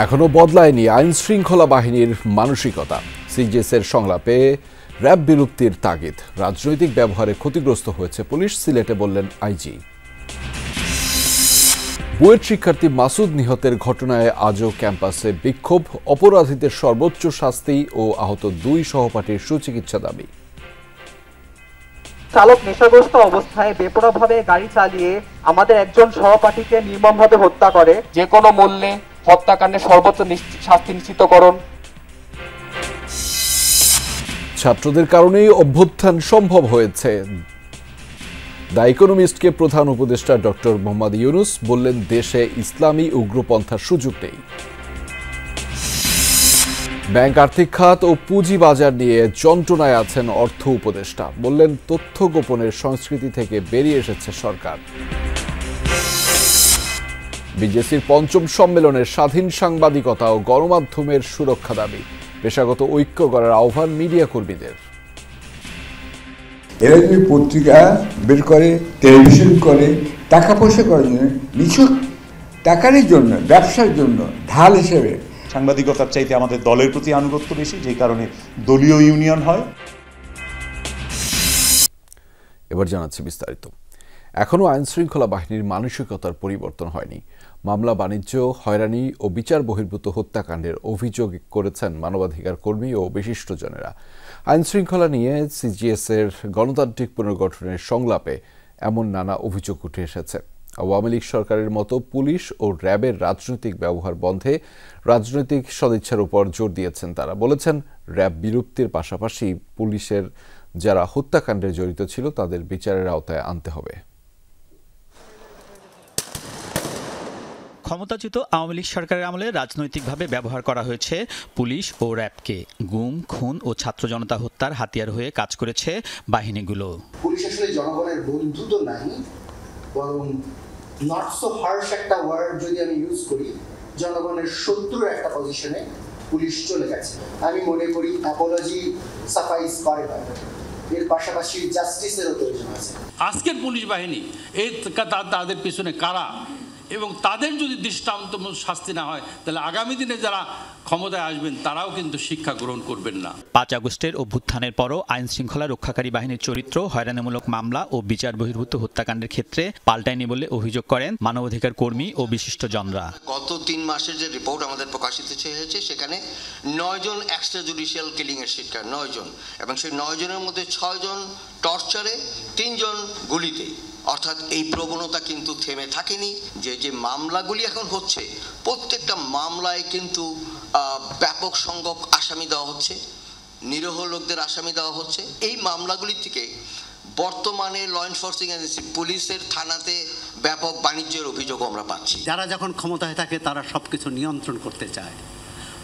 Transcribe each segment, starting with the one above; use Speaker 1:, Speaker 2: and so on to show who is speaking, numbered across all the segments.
Speaker 1: এখনো বদলায়নি আইন শৃঙ্খলা বাহিনীর মানসিকতা। সিজিএসের সংলাপে র্যাব বিলুপ্তির তাগিদ, রাজনৈতিক ব্যবহারে ক্ষতিগ্রস্ত হয়েছে পুলিশ, সিলেটে বললেন আইজি। বুয়েট শিক্ষার্থী মাসুদ নিহতের ঘটনায় আজও ক্যাম্পাসে বিক্ষোভ, অপরাধীদের সর্বোচ্চ শাস্তি ও আহত 2 সহপাঠীর সুচিকিৎসা দাবি।
Speaker 2: চালক নেশাগ্রস্ত অবস্থায় বেপরোয়াভাবে গাড়ি চালিয়ে আমাদের একজন সহপাঠীকে নির্মমভাবে হত্যা করে, যে কোনো মূল্যে হত্যাকাণ্ডের সর্বোচ্চ শাস্তি নিশ্চিতকরণ।
Speaker 1: ছাত্রদের কারণেই অভ্যুত্থান সম্ভব হয়েছে, দ্য ইকোনমিস্টকে প্রধান উপদেষ্টা ডক্টর মোহাম্মদ ইউনুস বললেন, দেশে ইসলামী উগ্রপন্থার সুযোগ নেই। ব্যাংক, আর্থিক খাত ও পুঁজি বাজার নিয়ে যন্ত্রণায় আছেন অর্থ উপদেষ্টা, বললেন তথ্য গোপনের সংস্কৃতি থেকে বেরিয়ে এসেছে সরকার। বিজেসির 5ম সম্মেলনের স্বাধীন সাংবাদিকতা ও গণমাধ্যমের সুরক্ষা দাবি, পেশাগত ঐক্য করার আহ্বান মিডিয়া কর্মীদের।
Speaker 3: এরা যদি পত্রিকা বের করে, টেলিভিশন করে, টাকা পয়সা করার জন্য, নিছক টাকারই জন্য, ব্যবসার জন্য ঢাল হিসেবে।
Speaker 4: সাংবাদিকতার চাইতে আমাদের দলের প্রতি আনুগত্য বেশি, যে কারণে দলীয় ইউনিয়ন হয়।
Speaker 1: এবার জানাচ্ছি বিস্তারিত। এখনও আইন শৃঙ্খলা বাহিনীর মানসিকতার পরিবর্তন হয়নি। মামলা, বাণিজ্য, হয়রানি ও বিচার বহির্ভূত হত্যাকাণ্ডের অভিযোগ করেছেন মানবাধিকার কর্মী ও বিশিষ্টজনেরা। আইন শৃঙ্খলা নিয়ে সিজিএসের গণতান্ত্রিক পুনর্গঠনের সংলাপে এমন নানা অভিযোগ উঠে এসেছে। আওয়ামী লীগ সরকারের মতো পুলিশ ও র্যাবের রাজনৈতিক ব্যবহার বন্ধে রাজনৈতিক সদিচ্ছার উপর জোর দিয়েছেন তারা। বলেছেন, র্যাব বিলুপ্তির পাশাপাশি পুলিশের যারা হত্যাকাণ্ডে জড়িত ছিল তাদের বিচারের আওতায় আনতে হবে।
Speaker 5: ক্ষমতাচ্যুত আওয়ামী লীগ সরকারের আমলে রাজনৈতিকভাবে ব্যবহার করা হয়েছে পুলিশ ও র্যাবকে। গুম, খুন ও ছাত্র জনতা হত্যার হাতিয়ার হয়ে কাজ করেছে বাহিনীগুলো।
Speaker 6: পুলিশ আসলে জনগণের বন্ধু তো নাই, বরং নট সো হার্শ একটা ওয়ার্ড যদি আমি ইউজ করি, জনগণের শত্রুর একটা পজিশনে পুলিশ চলে গেছে। আমি মনে করি অ্যাপোলজি সাফাইস করে না, এর পাশাপাশি জাস্টিসেরও প্রয়োজন আছে।
Speaker 7: আজকের পুলিশ বাহিনী এই তাদের পিছনে কারা এবং তাদের যদি দৃষ্টান্তমূলক শাস্তি না হয়, তাহলে আগামী দিনে যারা ক্ষমতায় আসবেন তারাও কিন্তু শিক্ষা গ্রহণ করবেন না।
Speaker 5: 5 আগস্টের অভ্যুত্থানের পরও আইন শৃঙ্খলা রক্ষাকারী বাহিনীর চরিত্র হয়রানিমূলক মামলা ও বিচার বহির্ভূত হত্যাকাণ্ডের ক্ষেত্রে পাল্টায়নি বলে অভিযোগ করেন মানবাধিকার কর্মী ও বিশিষ্টজনরা।
Speaker 8: গত 3 মাসের যে রিপোর্ট আমাদের প্রকাশিত হয়েছে, সেখানে 9 জন এক্সট্রা জুডিশিয়াল কিলিং এর শিকার, 9 জন, এবং সেই 9 জনের মধ্যে 6 জন টর্চারে, 3 জন গুলিতে। অর্থাৎ এই প্রবণতা কিন্তু থেমে থাকেনি। যে মামলাগুলি এখন হচ্ছে, প্রত্যেকটা মামলায় কিন্তু ব্যাপক সংখ্যক আসামি দেওয়া হচ্ছে, নিরীহ লোকদের আসামি দেওয়া হচ্ছে। এই মামলাগুলি থেকে বর্তমানে ল এনফোর্সিং এজেন্সি, পুলিশের থানাতে ব্যাপক বাণিজ্যের অভিযোগ আমরা পাচ্ছি।
Speaker 9: যারা যখন ক্ষমতায় থাকে তারা সবকিছু নিয়ন্ত্রণ করতে চায়।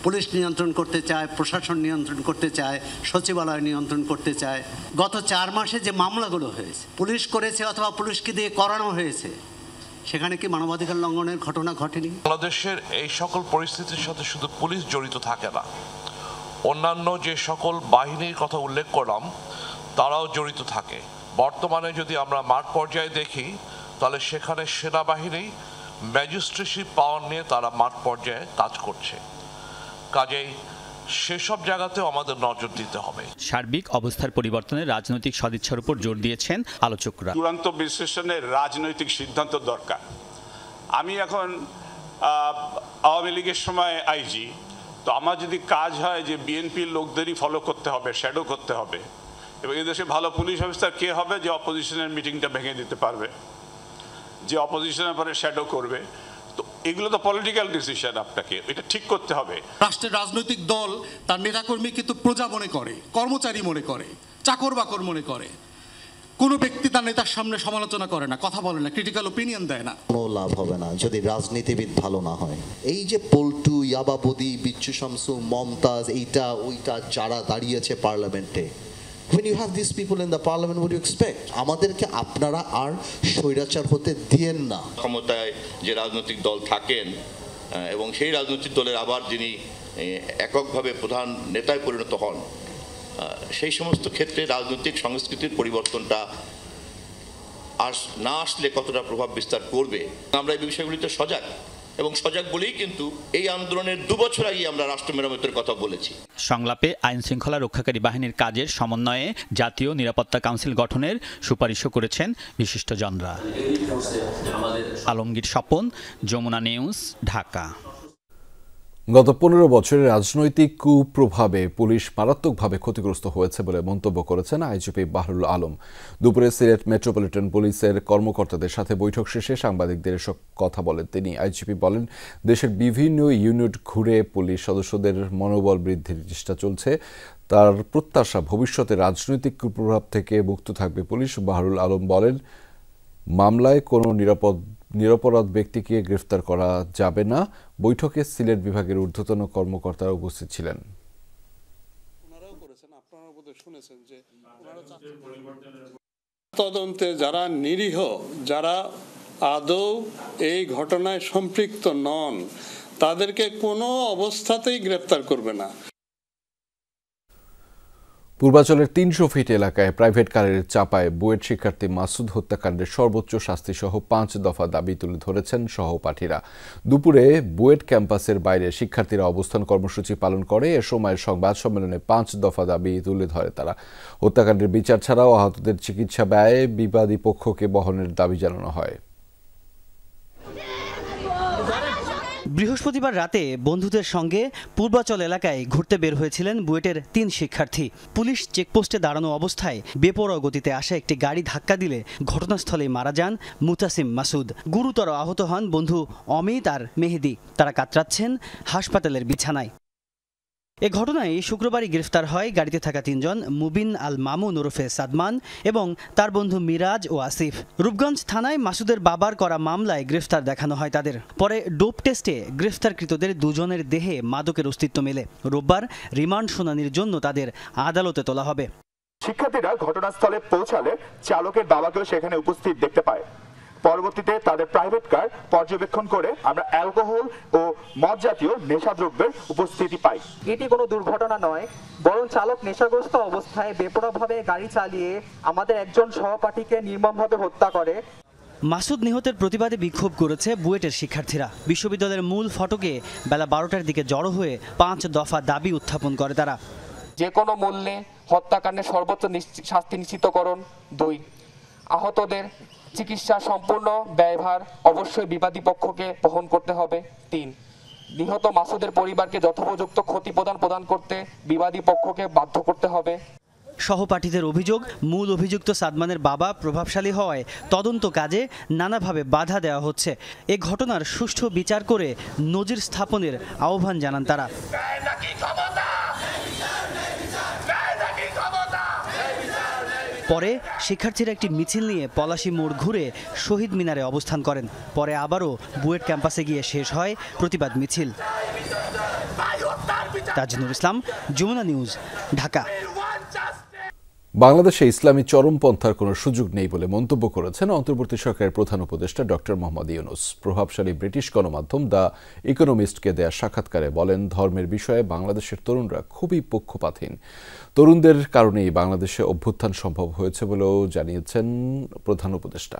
Speaker 9: পুলিশ নিয়ন্ত্রণ করতে চায়, প্রশাসন নিয়ন্ত্রণ করতে চায়, সচিবালয় নিয়ন্ত্রণ করতে চায়। গত 4 মাসে যে মামলাগুলো হয়েছে, পুলিশ করেছে অথবা পুলিশকে দিয়ে করানো হয়েছে, সেখানে কি মানবাধিকার লঙ্ঘনের ঘটনা ঘটেনি?
Speaker 10: বাংলাদেশের এই সকল পরিস্থিতির সাথে শুধু পুলিশ জড়িত থাকে না, অন্যান্য যে সকল বাহিনীর কথা উল্লেখ করলাম তারাও জড়িত থাকে। বর্তমানে যদি আমরা মাঠ পর্যায়ে দেখি, তাহলে সেখানে সেনাবাহিনী ম্যাজিস্ট্রেসি পাওয়ার নিয়ে তারা মাঠ পর্যায়ে কাজ করছে। কাজেই সেসব জায়গাতেও আমাদের নজর দিতে হবে।
Speaker 5: সার্বিক অবস্থার পরিবর্তনে রাজনৈতিক সদিচ্ছার উপর জোর দিয়েছেন আলোচকরা।
Speaker 4: চূড়ান্ত বিশ্লেষণের রাজনৈতিক সিদ্ধান্ত দরকার। আমি এখন আওয়ামী লীগের সময় আইজি, তো আমার যদি কাজ হয় যে বিএনপির লোকদেরই ফলো করতে হবে, শ্যাডো করতে হবে, এবং এদেশে ভালো পুলিশ অফিসার কে হবে? যে অপোজিশনের মিটিংটা ভেঙে দিতে পারবে, যে অপোজিশনের পরে শ্যাডো করবে। তো এগুলো তো পলিটিক্যাল ডিসিশন, আপনাকে এটা ঠিক করতে হবে।
Speaker 11: রাষ্ট্রের রাজনৈতিক দল তার নেতাকর্মী কিন্তু প্রজা মনে করে, কর্মচারী মনে করে, চাকর বাকর মনে করে। কোনো ব্যক্তি তার নেতার সামনে সমালোচনা করে না, কথা বলে না, ক্রিটিক্যাল ওপিনিয়ন দেয় না।
Speaker 12: কোনো লাভ হবে না যদি রাজনীতিবিদ ভালো না হয়। এই যে পল্টু, ইয়াবাবদি, বিচ্ছু শামসু, মমতাজ, এইটা ওইটা যারা দাঁড়িয়েছে পার্লামেন্টে, when you have these people in the parliament, what do you expect? আমাদেরকে আপনারা আর স্বৈরাচার হতে দিয়েন না।
Speaker 13: ক্ষমতায় যে রাজনৈতিক দল থাকেন এবং সেই রাজনৈতিক দলের আবার যিনি এককভাবে প্রধান নেতায় পরিণত হন, সেই সমস্ত ক্ষেত্রে রাজনৈতিক সংস্কৃতির পরিবর্তনটা না আসলে কতটা প্রভাব বিস্তার করবে, আমরা এই বিষয়গুলিতে সজাগ। এবং সজাগ বলেই কিন্তু এই আন্দোলনের 2 বছর আগে আমরা রাষ্ট্র মেরামতের কথা বলেছি।
Speaker 5: সংলাপে আইন শৃঙ্খলা রক্ষাকারী বাহিনীর কাজের সমন্বয়ে জাতীয় নিরাপত্তা কাউন্সিল গঠনের সুপারিশও করেছেন বিশিষ্টজনরা। আলমগীর স্বপন, যমুনা নিউজ, ঢাকা।
Speaker 1: গত 15 বছরে রাজনৈতিক কুপ্রভাবে পুলিশ মারাত্মকভাবে ক্ষতিগ্রস্ত হয়েছে বলে মন্তব্য করেছেন আইজিপি বাহরুল আলম। দুপুরে সিলেট মেট্রোপলিটন পুলিশের কর্মকর্তাদের সাথে বৈঠক শেষে সাংবাদিকদের এসব কথা বলেন তিনি। আইজিপি বলেন, দেশের বিভিন্ন ইউনিট ঘুরে পুলিশ সদস্যদের মনোবল বৃদ্ধির চেষ্টা চলছে। তার প্রত্যাশা, ভবিষ্যতে রাজনৈতিক কুপ্রভাব থেকে মুক্ত থাকবে পুলিশ। বাহরুল আলম বলেন, মামলায় কোনো নিরপরাধ ব্যক্তিকে গ্রেফতার করা যাবে না। বৈঠকে সিলেট বিভাগের ঊর্ধ্বতন কর্মকর্তারা উপস্থিত ছিলেন।
Speaker 14: তদন্তে যারা নিরীহ, যারা আদৌ এই ঘটনায় সম্পৃক্ত নন, তাদেরকে কোনো অবস্থাতেই গ্রেফতার করবে না।
Speaker 1: পূর্বাঞ্চলের 300 ফিট এলাকায় প্রাইভেট কারের চাপায় বুয়েট শিক্ষার্থী মাসুদ হত্যাকাণ্ডের সর্বোচ্চ শাস্তি সহ 5 দফা দাবি তুলে ধরেছেন সহপাঠীরা। দুপুরে বুয়েট ক্যাম্পাসের বাইরে শিক্ষার্থীরা অবস্থান কর্মসূচি পালন করে। এ সময় সংবাদ সম্মেলনে 5 দফা দাবি তুলে ধরে তারা। হত্যাকাণ্ডের বিচার ছাড়াও আহতদের চিকিৎসা ব্যয় বিবাদী পক্ষকে বহনের দাবি জানানো হয়।
Speaker 15: বৃহস্পতিবার রাতে বন্ধুদের সঙ্গে পূর্বাচল এলাকায় ঘুরতে বের হয়েছিলেন বুয়েটের 3 শিক্ষার্থী। পুলিশ চেকপোস্টে দাঁড়ানো অবস্থায় বেপরোয়া গতিতে আসা একটি গাড়ি ধাক্কা দিলে ঘটনাস্থলেই মারা যান মুতাসিম মাসুদ। গুরুতর আহত হন বন্ধু অমিত আর মেহেদি। তারা কাতরাচ্ছেন হাসপাতালের বিছানায়। এ ঘটনায় শুক্রবারই গ্রেফতার হয় গাড়িতে থাকা 3 জন, মুবিন আল মামুন ওরফে সাদমান এবং তার বন্ধু মিরাজ ও আসিফ। রূপগঞ্জ থানায় মাসুদের বাবার করা মামলায় গ্রেফতার দেখানো হয় তাদের। পরে ডোপ টেস্টে গ্রেফতারকৃতদের 2 জনের দেহে মাদকের অস্তিত্ব মেলে। রোববার রিমান্ড শুনানির জন্য তাদের আদালতে তোলা হবে।
Speaker 16: শিক্ষার্থীরা ঘটনাস্থলে পৌঁছালে চালকের বাবাকেও সেখানে উপস্থিত দেখতে পায়। পরবর্তীতে তাদের প্রাইভেট কার পর্যবেক্ষণ করে আমরা অ্যালকোহল ও মদ জাতীয় নেশাদ্রব্যের উপস্থিতি পাই।
Speaker 2: এটি কোনো দুর্ঘটনা নয়, বরং চালক নেশাগ্রস্ত অবস্থায় বেপরোয়াভাবে গাড়ি চালিয়ে আমাদের একজন সহপাঠীকে নির্মমভাবে হত্যা করে।
Speaker 15: মাসুদ নিহতের প্রতিবাদে বিক্ষোভ করেছে বুয়েটের শিক্ষার্থীরা। বিশ্ববিদ্যালয়ের মূল ফটকে বেলা 12টার দিকে জড়ো হয়ে 5 দফা দাবি উত্থাপন করে তারা।
Speaker 2: যে কোনো মূল্যে হত্যাকাণ্ডের সর্বোচ্চ শাস্তি নিশ্চিতকরণ। 2, আহতদের চিকিৎসা সম্পূর্ণ ব্যয়ভার অবশ্যই বিবাদী পক্ষকে বহন করতে হবে। 3, নিহত মাসুদের পরিবারকে যথোপযুক্ত ক্ষতিপূরণ প্রদান করতে বিবাদী পক্ষকে বাধ্য করতে হবে।
Speaker 15: সহপাঠীদের অভিযোগ, মূল অভিযুক্ত সাদমানের বাবা প্রভাবশালী হওয়ায় তদন্ত কাজে নানাভাবে বাধা দেওয়া হচ্ছে। এ ঘটনার সুষ্ঠু বিচার করে নজির স্থাপনের আহ্বান জানান তারা। পরে শিক্ষার্থীরা একটি মিছিল নিয়ে পলাশী মোড় ঘুরে শহীদ মিনারে অবস্থান করেন। পরে আবারও বুয়েট ক্যাম্পাসে গিয়ে শেষ হয় প্রতিবাদ মিছিল। তাজনুর ইসলাম, যমুনা নিউজ, ঢাকা।
Speaker 1: বাংলাদেশে ইসলামী চরমপন্থার কোনো সুযোগ নেই বলে মন্তব্য করেছেন অন্তর্বর্তী সরকারের প্রধান উপদেষ্টা ডক্টর মোহাম্মদ ইউনূস। প্রভাবশালী ব্রিটিশ গণমাধ্যম দ্য ইকোনমিস্টকে দেয়া সাক্ষাৎকারে বলেন, ধর্মের বিষয়ে বাংলাদেশের তরুণরা খুবই পক্ষপাতহীন। তরুণদের কারণেই বাংলাদেশে অভ্যুত্থান সম্ভব হয়েছে বলেও জানিয়েছেন প্রধান উপদেষ্টা।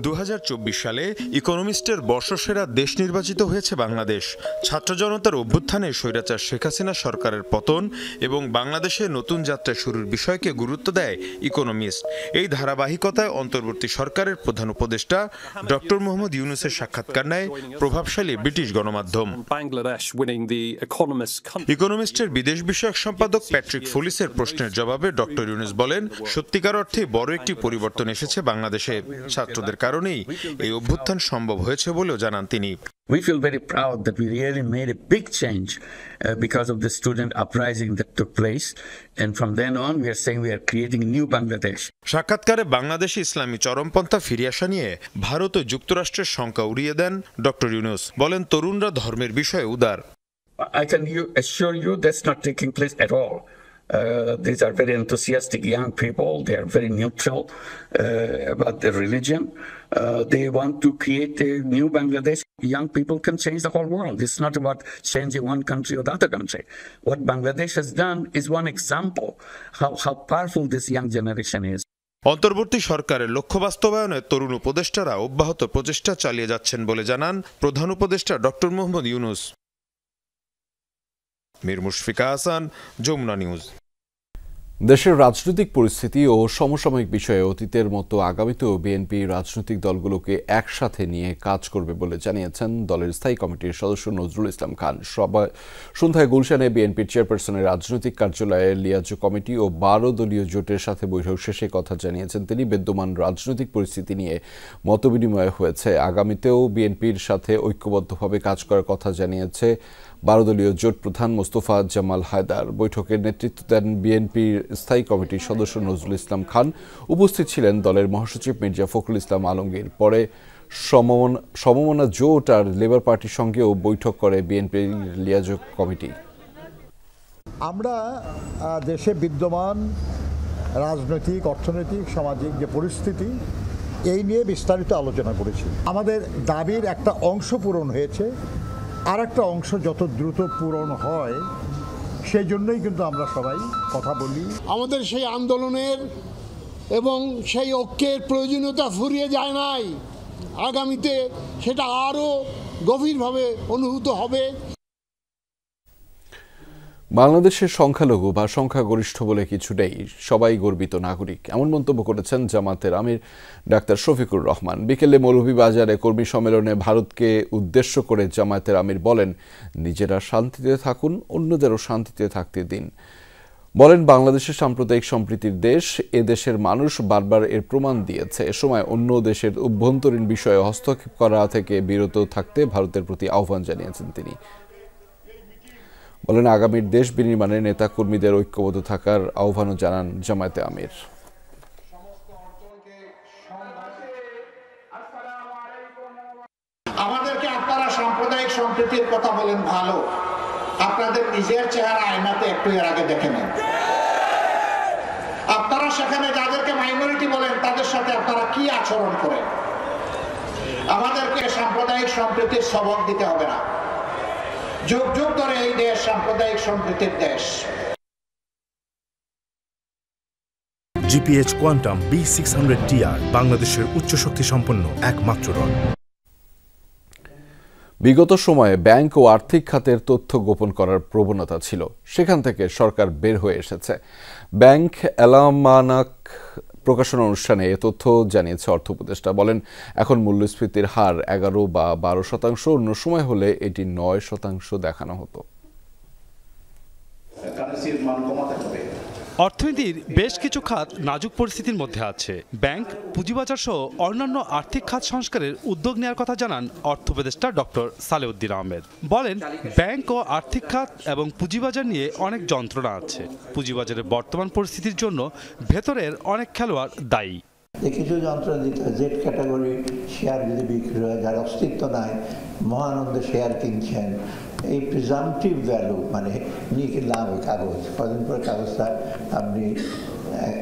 Speaker 17: 2024 সালে ইকোনমিস্টের বর্ষসেরা দেশ নির্বাচিত হয়েছে বাংলাদেশ। ছাত্র জনতার অভ্যুত্থানে স্বৈরাচার শেখ হাসিনা সরকারের পতন এবং বাংলাদেশে নতুন যাত্রা শুরুর বিষয়কে গুরুত্ব দেয় ইকোনমিস্ট। এই ধারাবাহিকতায় অন্তর্বর্তী সরকারের প্রধান উপদেষ্টা ডক্টর মোহাম্মদ ইউনূসের সাক্ষাৎকার নেয় প্রভাবশালী ব্রিটিশ গণমাধ্যম। ইকোনমিস্টের বিদেশ বিষয়ক সম্পাদক প্যাট্রিক ফুলিসের প্রশ্নের জবাবে ডক্টর ইউনূস বলেন, সত্যিকার অর্থে বড় একটি পরিবর্তন এসেছে বাংলাদেশে। ছাত্রদের কারণেই এই অভ্যুত্থান সম্ভব হয়েছে বলেও জানান তিনি।
Speaker 18: We feel very proud that we really made a big change because of the student uprising that took place, and from then on we are saying we are creating a new Bangladesh.
Speaker 17: সাক্ষাৎকারে বাংলাদেশে ইসলামী চরমপন্থা ফিরে আসা নিয়ে ভারত ও যুক্তরাষ্ট্রের শঙ্কা উড়িয়ে দেন doctor Yunus. বলেন, তরুণরা ধর্মের বিষয়ে উদার।
Speaker 18: I can assure you that's not taking place at all. These are very enthusiastic young people. They are very neutral about their religion. They want to create a new Bangladesh. Young people can change the whole world. It's not about changing one country or the other country. What Bangladesh has done is one example how powerful this young generation is.
Speaker 17: অন্তর্বর্তী সরকারের লক্ষ্য বাস্তবায়নে তরুণ উপদেষ্টারা অব্যাহত প্রচেষ্টা চালিয়ে যাচ্ছেন বলে জানান প্রধান উপদেষ্টা ডক্টর মোহাম্মদ ইউনূস। মীর মুশফিকা হাসান, যমুনা নিউজ।
Speaker 1: দেশের রাজনৈতিক পরিস্থিতি ও সমসাময়িক বিষয়ে অতীতের মতো আগামীতেও বিএনপি রাজনৈতিক দলগুলোকে একসাথে নিয়ে কাজ করবে বলে জানিয়েছেন দলের স্থায়ী কমিটির সদস্য নজরুল ইসলাম খান। সন্ধ্যায় গুলশানে বিএনপির চেয়ারপারসনের রাজনৈতিক কার্যালয়ে লিয়াজো কমিটি ও 12 দলীয় জোটের সাথে বৈঠক শেষে কথা জানিয়েছেন তিনি। বিদ্যমান রাজনৈতিক পরিস্থিতি নিয়ে মতবিনিময় হয়েছে। আগামীতেও বিএনপির সাথে ঐক্যবদ্ধভাবে কাজ করার কথা জানিয়েছে 12 দলীয় জোট প্রধান মোস্তফা জামাল হায়দার। বৈঠকের নেতৃত্ব দেন বিএনপির স্থায়ী কমিটির সদস্য নজরুল ইসলাম খান। উপস্থিত ছিলেন দলের মহাসচিব মির্জা ফখরুল ইসলাম আলমগীর। পরে সমমনা জোট আর লেবার পার্টির সঙ্গেও বৈঠক করে বিএনপির লিয়াজো কমিটি।
Speaker 19: আমরা দেশে বিদ্যমান রাজনৈতিক, অর্থনৈতিক, সামাজিক যে পরিস্থিতি এই নিয়ে বিস্তারিত আলোচনা করেছি। আমাদের দাবির একটা অংশ পূরণ হয়েছে, আর একটা অংশ যত দ্রুত পূরণ হয় সেই জন্যই কিন্তু আমরা সবাই কথা বলি।
Speaker 20: আমাদের সেই আন্দোলনের এবং সেই ঐক্যের প্রয়োজনীয়তা ফুরিয়ে যায় নাই, আগামীতে সেটা আরও গভীরভাবে অনুভূত হবে।
Speaker 1: বাংলাদেশের সংখ্যালঘু বা সংখ্যাগরিষ্ঠ বলে কিছু নেই, সবাই গর্বিত নাগরিক, এমন মন্তব্য করেছেন জামাতের আমির ডাক্তার শফিকুর রহমান। বিকেলে মৌলভীবাজারে কর্মী সম্মেলনে ভারতকে উদ্দেশ্য করে জামায়াতের আমির বলেন, নিজেরা শান্তিতে থাকুন, অন্যদেরও শান্তিতে থাকতে দিন। বলেন, বাংলাদেশের সাম্প্রদায়িক সম্প্রীতির দেশ, এ দেশের মানুষ বারবার এর প্রমাণ দিয়েছে। এ সময় অন্য দেশের অভ্যন্তরীণ বিষয়ে হস্তক্ষেপ করা থেকে বিরত থাকতে ভারতের প্রতি আহ্বান জানিয়েছেন তিনি। বলেন, আগামীর দেশ বিনির্মাণে নেতা কর্মীদের ঐক্যবদ্ধ থাকার আহ্বানও জানান জামায়াতে আমির।
Speaker 21: আমাদেরকে আপনারা সাম্প্রদায়িক সম্প্রীতির কথা বলেন, ভালো, আপনাদের নিজের চেহারা আয়নাতে একটু এর আগে দেখে নেন। আপনারা সেখানে যাদেরকে মাইনরিটি বলেন তাদের সাথে আপনারা কি আচরণ করেন। আমাদেরকে সাম্প্রদায়িক সম্প্রীতির সবক দিতে হবে না। যুগ যুগ ধরে এই দেশ সাম্প্রদায়িক সম্প্রীতির দেশ।
Speaker 22: জিপিএইচ কোয়ান্টাম B600TR বাংলাদেশের উচ্চ শক্তি সম্পন্ন একমাত্র রড।
Speaker 1: বিগত সময়ে ব্যাংক ও আর্থিক খাতের তথ্য গোপন করার প্রবণতা ছিল, সেখান থেকে সরকার বের হয়ে এসেছে। ব্যাংক অ্যালামানাক প্রকাশনা অনুষ্ঠানে এ তথ্য জানিয়েছে অর্থ উপদেষ্টা। বলেন, এখন মূল্যস্ফীতির হার 11 বা 12%, অন্য সময় হলে এটি 9% দেখানো হতো।
Speaker 23: অর্থনীতির বেশ কিছু খাত নাজুক পরিস্থিতির মধ্যে আছে। ব্যাংক, পুঁজিবাজার সহ অন্যান্য আর্থিক খাত সংস্কারের উদ্যোগ নেওয়ার কথা জানান অর্থ উপদেষ্টা ডক্টর সালেউদ্দিন আহমেদ। বলেন, ব্যাংক ও আর্থিক খাত এবং পুঁজিবাজার নিয়ে অনেক যন্ত্রণা আছে। পুঁজিবাজারের বর্তমান পরিস্থিতির জন্য ভেতরের অনেক খেলোয়াড় দায়ী।
Speaker 24: কিছু যন্ত্রণা দিতে হয়, জেড ক্যাটাগরি শেয়ার যদি বিক্রি হয়, যার অস্তিত্ব নাই, মহানন্দে শেয়ার কিনছেন, এই প্রিজাম্পটিভ ভ্যালু মানে নিয়ে কিনলাম ওই কাগজ, কদিন পরে কাগজটা আপনি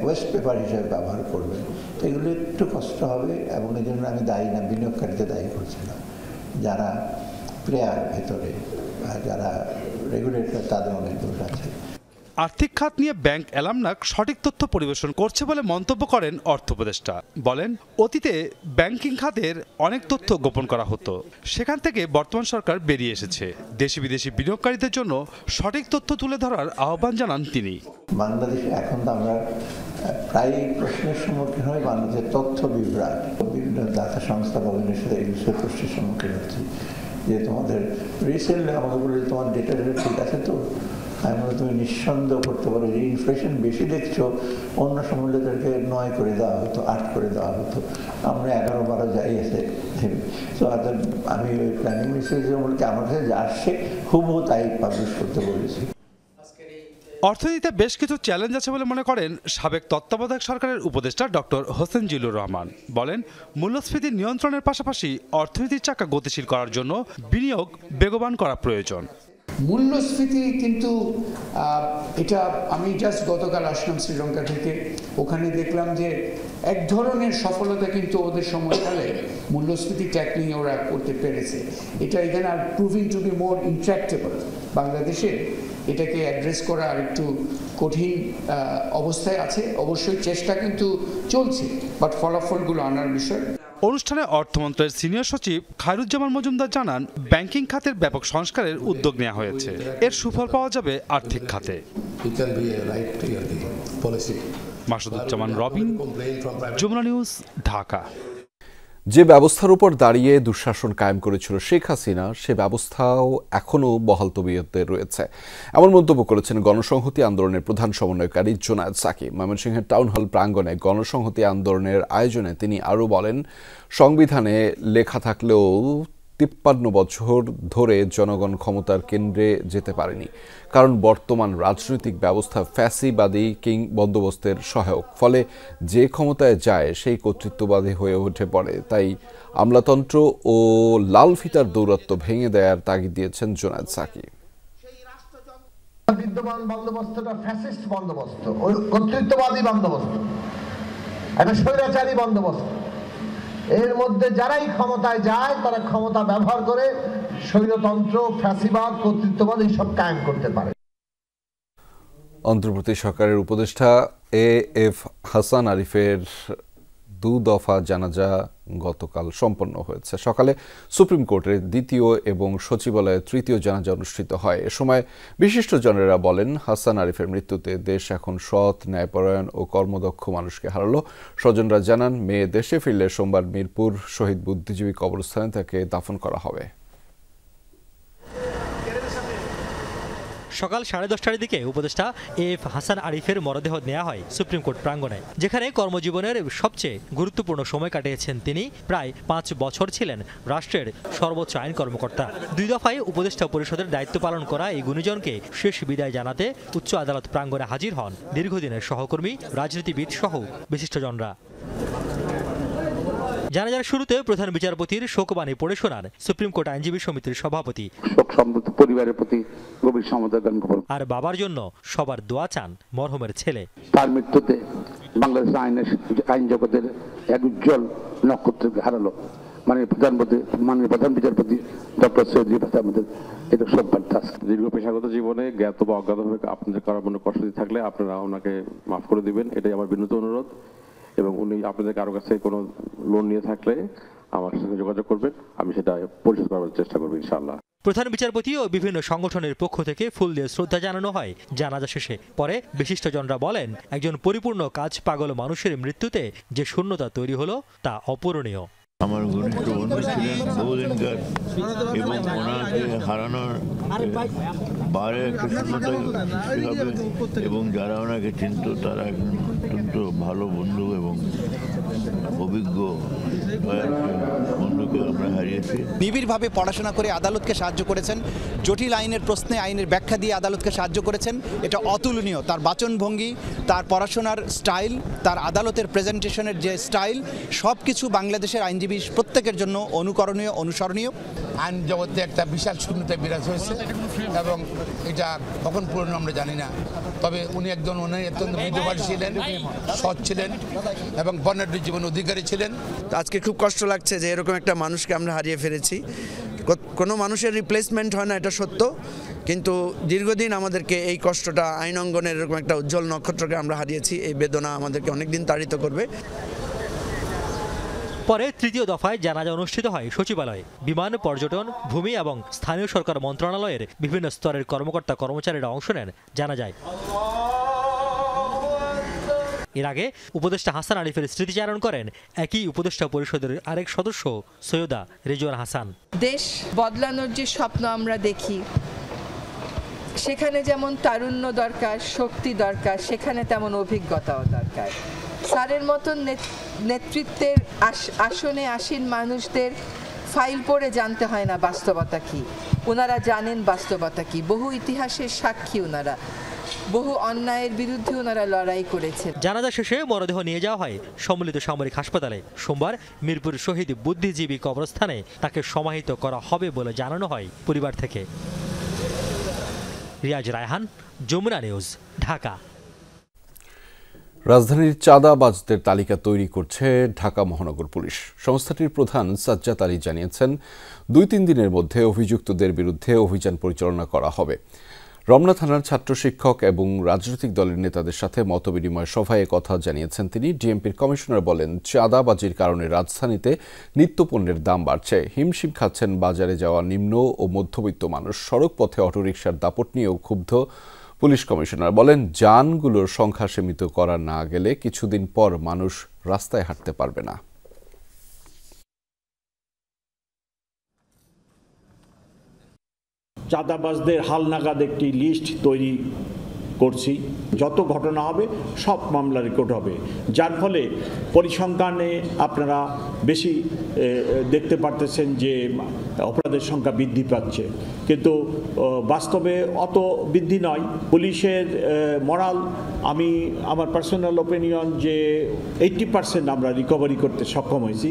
Speaker 24: ওয়েস্ট পেপার হিসেবে ব্যবহার করবেন, তো এগুলো একটু কষ্ট হবে। এবং এই জন্য আমি দায়ী না, বিনিয়োগকারীদের দায়ী করছি না, যারা প্লেয়ার ভেতরে যারা রেগুলেটর তাদের অনেক দোষ আছে।
Speaker 23: আর্থিক খাত নিয়ে ব্যাংক অ্যালামনাক সঠিক তথ্য পরিবেশন করছে বলে মন্তব্য করেন অর্থ উপদেষ্টা। বলেন, অতীতে ব্যাংকিং খাতের অনেক তথ্য গোপন করা হতো, সেখান থেকে বর্তমান সরকার বেরিয়ে এসেছে। দেশি বিদেশি বিনিয়োগকারীদের জন্য সঠিক তথ্য তুলে ধরার আহ্বান জানান তিনি।
Speaker 24: বাংলাদেশে এখন তো আমরা প্রায় প্রশ্নের সম্মুখীন হই, বাংলাদেশের তথ্য বিভ্রাট, বিভিন্ন দাতা সংস্থা বিভিন্ন সাথে এই বিষয়ে প্রশ্নের সম্মুখীন হচ্ছি যে তোমাদের রিসেন্টলি আমাকে বলে তোমার ডেটা ঠিক আছে, তো আমি মনে তুমি নিঃসন্দেহ করতে পারো যে ইনফ্লেশন বেশি দেখছো, অন্য সময় তাদেরকে 9 করে দেওয়া হতো, 8 করে দেওয়া হতো, আমরা 11-12 যাই আছে। তো আমি ওই প্ল্যানিং মিনিস্ট্রি বলতে আমার কাছে যা আসছে হুবহু তাই পাবলিশ করতে বলেছি।
Speaker 23: অর্থনীতিতে বেশ কিছু চ্যালেঞ্জ আছে বলে মনে করেন সাবেক তত্ত্বাবধায়ক সরকারের উপদেষ্টা ডক্টর হোসেন জিল্লুর রহমান। বলেন, মূল্যস্ফীতি নিয়ন্ত্রণের পাশাপাশি অর্থনীতির চাকা গতিশীল করার জন্য বিনিয়োগ বেগবান করা প্রয়োজন।
Speaker 25: মূল্যস্ফীতি কিন্তু এটা আমি জাস্ট গতকাল আসলাম শ্রীলঙ্কা থেকে, ওখানে দেখলাম যে এক ধরনের সফলতা কিন্তু ওদের সময়কালে মূল্যস্ফীতি ট্যাকলিং ওরা করতে পেরেছে। এটা এখানে আর প্রুভিং টু বি মোর ইন্ট্রাক্টেবল। বাংলাদেশে এটাকে অ্যাড্রেস করা আর একটু কঠিন অবস্থায় আছে। অবশ্যই চেষ্টা কিন্তু চলছে, বাট ফলাফলগুলো আনার বিষয়।
Speaker 23: অনুষ্ঠানে অর্থমন্ত্রণালয়ের সিনিয়র সচিব খায়রুজ্জামান মজুমদার জানান, ব্যাংকিং খাতের ব্যাপক সংস্কারের উদ্যোগ নেওয়া হয়েছে, এর সুফল পাওয়া যাবে আর্থিক খাতে। মাসুদুজ্জামান রবিন, যমুনা নিউজ, ঢাকা।
Speaker 1: যে ব্যবস্থার উপর দাঁড়িয়ে দুঃশাসন কায়েম করেছিল শেখ হাসিনা, সে ব্যবস্থাও এখনও বহাল তবিয়তে রয়েছে, এমন মন্তব্য করেছেন গণসংহতি আন্দোলনের প্রধান সমন্বয়কারী জোনায়েদ সাকি। ময়মনসিংহের টাউন হল প্রাঙ্গণে গণসংহতি আন্দোলনের আয়োজনে তিনি আরও বলেন, সংবিধানে লেখা থাকলেও 53 বছর ধরে জনগণ ক্ষমতার কেন্দ্রে যেতে পারেনি, কারণ বর্তমান রাজনৈতিক ব্যবস্থা ফ্যাসিবাদী কিং বন্দোবস্তের সহায়ক, ফলে যে ক্ষমতায় যায় সেই কর্তৃত্ববাদী হয়ে উঠে পড়ে। তাই আমলাতন্ত্র ও লাল ফিতার দৌরাত্ম্য ভেঙে দেওয়ার তাগিদ দিয়েছেন জোনায়েদ সাকি।
Speaker 21: বিদ্যমান বন্দোবস্তটা ফ্যাসিস্ট বন্দোবস্ত, কর্তৃত্ববাদী বন্দোবস্ত, একটা স্বৈরাচারী বন্দোবস্ত। এর মধ্যে যারাই ক্ষমতায় যায় তারা ক্ষমতা ব্যবহার করে স্বৈরতন্ত্র, ফ্যাসিবাদ, কর্তৃত্ববাদ এইসব কায়েম করতে পারে।
Speaker 1: অন্তর্বর্তী সরকারের উপদেষ্টা এএফ হাসান আরিফের 2 দফা জানাজা গতকাল সম্পন্ন হয়েছে। সকালে সুপ্রিম কোর্টের 2য় এবং সচিবালয়ে 3য় জানাজা অনুষ্ঠিত হয়। এ সময় বিশিষ্টজনেরা বলেন, হাসান আরিফের মৃত্যুতে দেশ এখন সৎ, ন্যায়পরায়ণ ও কর্মদক্ষ মানুষকে হারালো। স্বজনরা জানান, মেয়ে দেশে ফিরলে সোমবার মিরপুর শহীদ বুদ্ধিজীবী কবরস্থানে তাকে দাফন করা হবে।
Speaker 3: সকাল 10:30টার দিকে উপদেষ্টা এএফ হাসান আরিফের মরদেহ নেওয়া হয় সুপ্রিম কোর্ট প্রাঙ্গণে, যেখানে কর্মজীবনের সবচেয়ে গুরুত্বপূর্ণ সময় কাটিয়েছেন তিনি। প্রায় 5 বছর ছিলেন রাষ্ট্রের সর্বোচ্চ আইন কর্মকর্তা। 2 দফায় উপদেষ্টা পরিষদের দায়িত্ব পালন করা এই গুণীজনকে শেষ বিদায় জানাতে উচ্চ আদালত প্রাঙ্গণে হাজির হন দীর্ঘদিনের সহকর্মী, রাজনীতিবিদ সহ বিশিষ্টজনরা। জানাজার শুরুতে প্রধান বিচারপতির শোকবাণী পড়ে শোনান সুপ্রিম কোর্ট আইনজীবী সমিতির সভাপতি।
Speaker 6: পরিবারের প্রতি গভীর সমবেদনা জ্ঞাপন
Speaker 3: আর বাবার জন্য সবার দোয়া চান মরহুমের ছেলে।
Speaker 6: তার মৃত্যুতে বাংলাদেশ আইন জগতের এক উজ্জ্বল নক্ষত্রকে হারালো মাননীয় প্রধান বিচারপতি ডক্টর সৈয়দ রিফাত আহমেদের। এটা সৌভাগ্য।
Speaker 7: দীর্ঘ পেশাগত জীবনে জ্ঞাত বা অজ্ঞাতভাবে আপনাদের কারো মনে কষ্ট দিয়ে থাকলে আপনারা ওনাকে মাফ করে দিবেন, এটাই আমার বিনীত অনুরোধ। এবং উনি আপনাদের কারো কাছে কোনো লোন নিয়ে থাকলে আমার সঙ্গে যোগাযোগ করবেন, আমি সেটা পরিশোধ করার চেষ্টা করবো ইনশাআল্লাহ।
Speaker 3: প্রধান বিচারপতি ও বিভিন্ন সংগঠনের পক্ষ থেকে ফুল দিয়ে শ্রদ্ধা জানানো হয় জানাজা শেষে। পরে বিশিষ্টজনরা বলেন, একজন পরিপূর্ণ কাজ পাগল মানুষের মৃত্যুতে যে শূন্যতা তৈরি হলো তা অপূরণীয়।
Speaker 8: আমার ঘনিষ্ঠ বন্ধু ছিলেন বহুদিনকার, এবং ওনাকে হারানোর বাইরে একটা শূন্যতা সৃষ্টি হবে, এবং যারা ওনাকে চিনত তারা একজন অত্যন্ত ভালো বন্ধু এবং অভিজ্ঞ বন্ধুকে আমরা হারিয়েছি।
Speaker 9: নিবিড়ভাবে পড়াশোনা করে আদালতকে সাহায্য করেছেন, জটিল আইনের প্রশ্নে আইনের ব্যাখ্যা দিয়ে আদালতকে সাহায্য করেছেন, এটা অতুলনীয়। তার বাচনভঙ্গি, তার পড়াশোনার স্টাইল, তার আদালতের প্রেজেন্টেশনের যে স্টাইল, সব কিছু বাংলাদেশের আইনজীবী প্রত্যেকের জন্য অনুকরণীয়, অনুসরণীয়।
Speaker 26: আইন জগতে একটা বিশাল শূন্যতা বিরাজ হয়েছে এবং এটা কখন পূরণ আমরা জানি না। তবে উনি অত্যন্ত মৃদুভাষী ছিলেন, সৎ ছিলেন এবং বর্ণাঢ্য জীবন অধিকারী ছিলেন।
Speaker 27: আজকে খুব কষ্ট লাগছে যে এরকম একটা মানুষকে আমরা হারিয়ে ফেলেছি। কোনো মানুষের রিপ্লেসমেন্ট হয় না, এটা সত্য, কিন্তু দীর্ঘদিন আমাদেরকে এই কষ্টটা, আইন অঙ্গনের এরকম একটা উজ্জ্বল নক্ষত্রকে আমরা হারিয়েছি, এই বেদনা আমাদেরকে অনেকদিন তাড়িত করবে।
Speaker 3: পরে 3য় দফায় জানাজা অনুষ্ঠিত হয় সচিবালয়ে। বিমান, পর্যটন, ভূমি এবং স্থানীয় সরকার মন্ত্রণালয়ের বিভিন্ন স্তরের কর্মকর্তা কর্মচারীরা অংশ নেন জানাজায়। এর আগে উপদেষ্টা হাসান আরিফের স্মৃতিচারণ করেন একই উপদেষ্টা পরিষদের আরেক সদস্য সৈয়দা রিজওয়ানা হাসান।
Speaker 28: দেশ বদলানোর যে স্বপ্ন আমরা দেখি, সেখানে যেমন তারুণ্য দরকার, শক্তি দরকার, সেখানে তেমন অভিজ্ঞতাও দরকার। স্যারের মতন নেতৃত্বের আসনে আসীন মানুষদের ফাইল পড়ে জানতে হয় না বাস্তবতা কি, ওনারা জানেন বাস্তবতা কি। বহু ইতিহাসের সাক্ষী ওনারা, বহু অন্যায়ের বিরুদ্ধে ওনারা লড়াই করেছেন।
Speaker 3: জানাজা শেষে মরদেহ নিয়ে যাওয়া হয় সম্মিলিত সামরিক হাসপাতালে। সোমবার মিরপুর শহীদ বুদ্ধিজীবী কবরস্থানে তাকে সমাহিত করা হবে বলে জানানো হয় পরিবার থেকে। রিয়াজ রায়হান, যমুনা নিউজ, ঢাকা।
Speaker 1: রাজধানীর চাঁদাবাজদের তালিকা তৈরি করছে ঢাকা মহানগর পুলিশ। সংস্থাটির প্রধান সাজ্জাদ আলী জানিয়েছেন, 2-3 দিনের মধ্যে অভিযুক্তদের বিরুদ্ধে অভিযান পরিচালনা করা হবে। রমনা থানার ছাত্র শিক্ষক এবং রাজনৈতিক দলের নেতাদের সাথে মতবিনিময় সভায় কথা জানিয়েছেন তিনি। ডিএমপির কমিশনার বলেন, চাঁদাবাজির কারণে রাজধানীতে নিত্যপণ্যের দাম বাড়ছে। হিমশিম খাচ্ছেন বাজারে যাওয়া নিম্ন ও মধ্যবিত্ত মানুষ। সড়ক পথে অটোরিকশার দাপট নিয়েও ক্ষুব্ধ পুলিশ কমিশনার বলেন, যানগুলোর সংখ্যা সীমিত করা না গেলে কিছুদিন পর মানুষ রাস্তায় হাঁটতে পারবে না।
Speaker 4: চাঁদাবাজদের হালনাগাদ একটি লিস্ট তৈরি করছি। যত ঘটনা হবে সব মামলা রেকর্ড হবে, যার ফলে পরিসংখ্যানে আপনারা বেশি দেখতে পারতেছেন যে অপরাধের সংখ্যা বৃদ্ধি পাচ্ছে, কিন্তু বাস্তবে অত বৃদ্ধি নয়। পুলিশের মরাল, আমি আমার পার্সোনাল ওপিনিয়ন যে 80% আমরা রিকভারি করতে সক্ষম হয়েছি।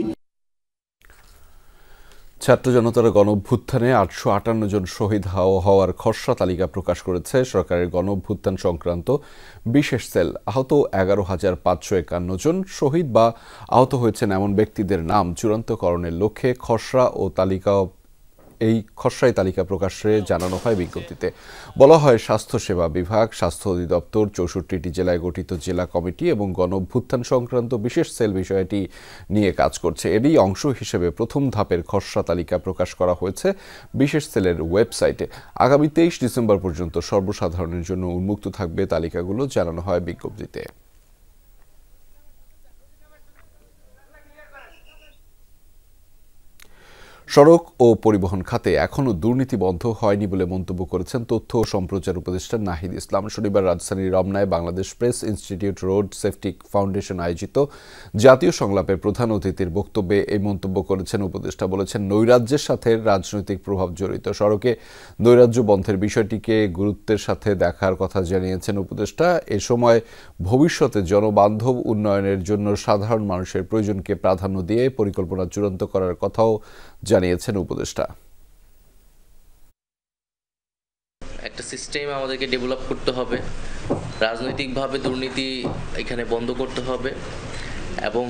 Speaker 1: ছাত্র জনতার গণঅভ্যুত্থানে 858 জন শহীদ হওয়ার খসড়া তালিকা প্রকাশ করেছে সরকারের গণঅভ্যুত্থান সংক্রান্ত বিশেষ সেল। আহত 11,551 জন। শহীদ বা আহত হয়েছেন এমন ব্যক্তিদের নাম চূড়ান্তকরণের লক্ষ্যে এই খসড়ায় তালিকা প্রকাশে জানানো হয় বিজ্ঞপ্তিতে। বলা হয়, স্বাস্থ্যসেবা বিভাগ, স্বাস্থ্য অধিদপ্তর, 64টি জেলায় গঠিত জেলা কমিটি এবং গণঅভ্যুত্থান সংক্রান্ত বিশেষ সেল বিষয়টি নিয়ে কাজ করছে। এরই অংশ হিসেবে প্রথম ধাপের খসড়া তালিকা প্রকাশ করা হয়েছে বিশেষ সেলের ওয়েবসাইটে। আগামী 23 ডিসেম্বর পর্যন্ত সর্বসাধারণের জন্য উন্মুক্ত থাকবে তালিকাগুলো, জানানো হয় বিজ্ঞপ্তিতে। সড়ক ও পরিবহন খাতে এখনও দুর্নীতি বন্ধ হয়নি বলে মন্তব্য করেছেন তথ্য ও সম্প্রচার উপদেষ্টা নাহিদ ইসলাম। শনিবার রাজধানীর রমনায় Bangladesh press institute road safety foundation আয়োজিত জাতীয় সংলাপের প্রধান অতিথির বক্তব্যে এই মন্তব্য করেছেন উপদেষ্টা। বলেছেন, নৈরাজ্যের সাথে রাজনৈতিক প্রভাব জড়িত। সড়কে নৈরাজ্য বন্ধের বিষয়টিকে গুরুত্বের সাথে দেখার কথা জানিয়েছেন উপদেষ্টা। এ সময় ভবিষ্যতে জনবান্ধব উন্নয়নের জন্য সাধারণ মানুষের প্রয়োজনকে প্রাধান্য দিয়ে পরিকল্পনা চূড়ান্ত করার কথাও জানিয়েছেন উপদেষ্টা।
Speaker 5: একটা সিস্টেম আমাদেরকে ডেভেলপ করতে হবে, রাজনৈতিকভাবে দুর্নীতি এখানে বন্ধ করতে হবে এবং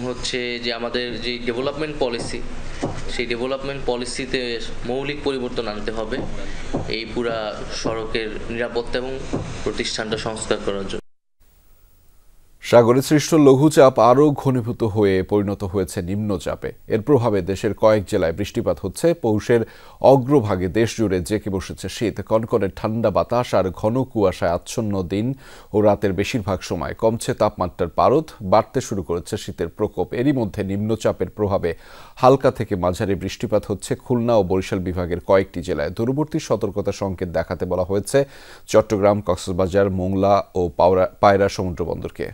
Speaker 5: যে আমাদের যে ডেভেলপমেন্ট পলিসি, সেই ডেভেলপমেন্ট পলিসিতে মৌলিক পরিবর্তন আনতে হবে এই পুরা সড়কের নিরাপত্তা এবং প্রতিষ্ঠানটা সংস্কার করার জন্য।
Speaker 1: সাগরে সৃষ্ট লঘুচাপ আরও ঘনীভূত হয়ে পরিণত হয়েছে নিম্নচাপে। এর প্রভাবে দেশের কয়েক জেলায় বৃষ্টিপাত হচ্ছে। পৌষের অগ্রভাগে দেশ জুড়ে জেঁকে বসেছে শীত। কনকনে ঠান্ডা বাতাস আর ঘন কুয়াশায় আচ্ছন্ন দিন ও রাতের বেশিরভাগ সময়। কমছে তাপমাত্রার পারদ, বাড়তে শুরু করেছে শীতের প্রকোপ। এরই মধ্যে নিম্নচাপের প্রভাবে হালকা থেকে মাঝারি বৃষ্টিপাত হচ্ছে খুলনা ও বরিশাল বিভাগের কয়েকটি জেলায়। দূরবর্তী সতর্কতা সংকেত দেখাতে বলা হয়েছে চট্টগ্রাম, কক্সবাজার, মোংলা ও পায়রা সমুদ্র বন্দরকে।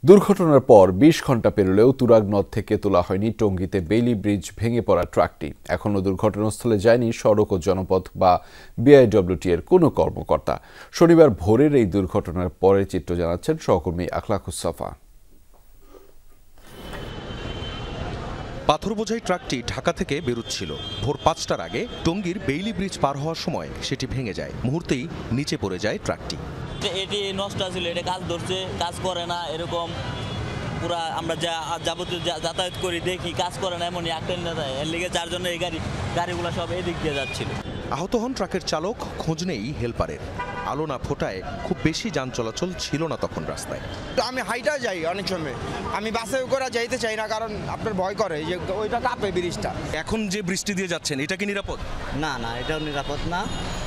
Speaker 1: দুর্ঘটনার পর 20 ঘন্টা পেরোলেও তুরাগ নদ থেকে তোলা হয়নি টঙ্গীতে বেইলি ব্রিজ ভেঙে পড়া ট্রাকটি। এখনও দুর্ঘটনাস্থলে যায়নি সড়ক ও জনপথ বা বিআইডব্লিউটি এর কোনো কর্মকর্তা। শনিবার ভোরের এই দুর্ঘটনার পরের চিত্র জানাচ্ছেন সহকর্মী আখলাকুস সাফা।
Speaker 10: পাথর বোঝাই ট্রাকটি ঢাকা থেকে বেরোচ্ছিল। ভোর 5টার আগে টঙ্গীর বেইলি ব্রিজ পার হওয়ার সময় সেটি ভেঙে যায়। মুহূর্তেই নিচে পড়ে যায় ট্রাকটি।
Speaker 11: এটি নষ্ট ছিল, এটা কাজ ধরছে, কাজ করে না, এরকম পুরা আমরা যাবতীয় যাতায়াত করি দেখি কাজ করে না, এমনই অ্যাক্সিডেন্ট যায়। এর লিগে যার জন্য এই গাড়িগুলো সব এদিক দিয়ে যাচ্ছিল।
Speaker 10: আহত হন ট্রাকের চালক, খোঁজ নেই হেলপারের। আলো না ফোটায় খুব বেশি যান চলাচল ছিল না তখন রাস্তায়।
Speaker 12: আমি হাইটা যাই অনেক সময়, আমি বাসে করে যাইতে চাই না, কারণ আপনার ভয় করে যে ওইটা কাঁপে ব্রিজটা।
Speaker 10: এখন যে বৃষ্টি দিয়ে যাচ্ছেন এটা কি নিরাপদ?
Speaker 12: না না, এটাও নিরাপদ না।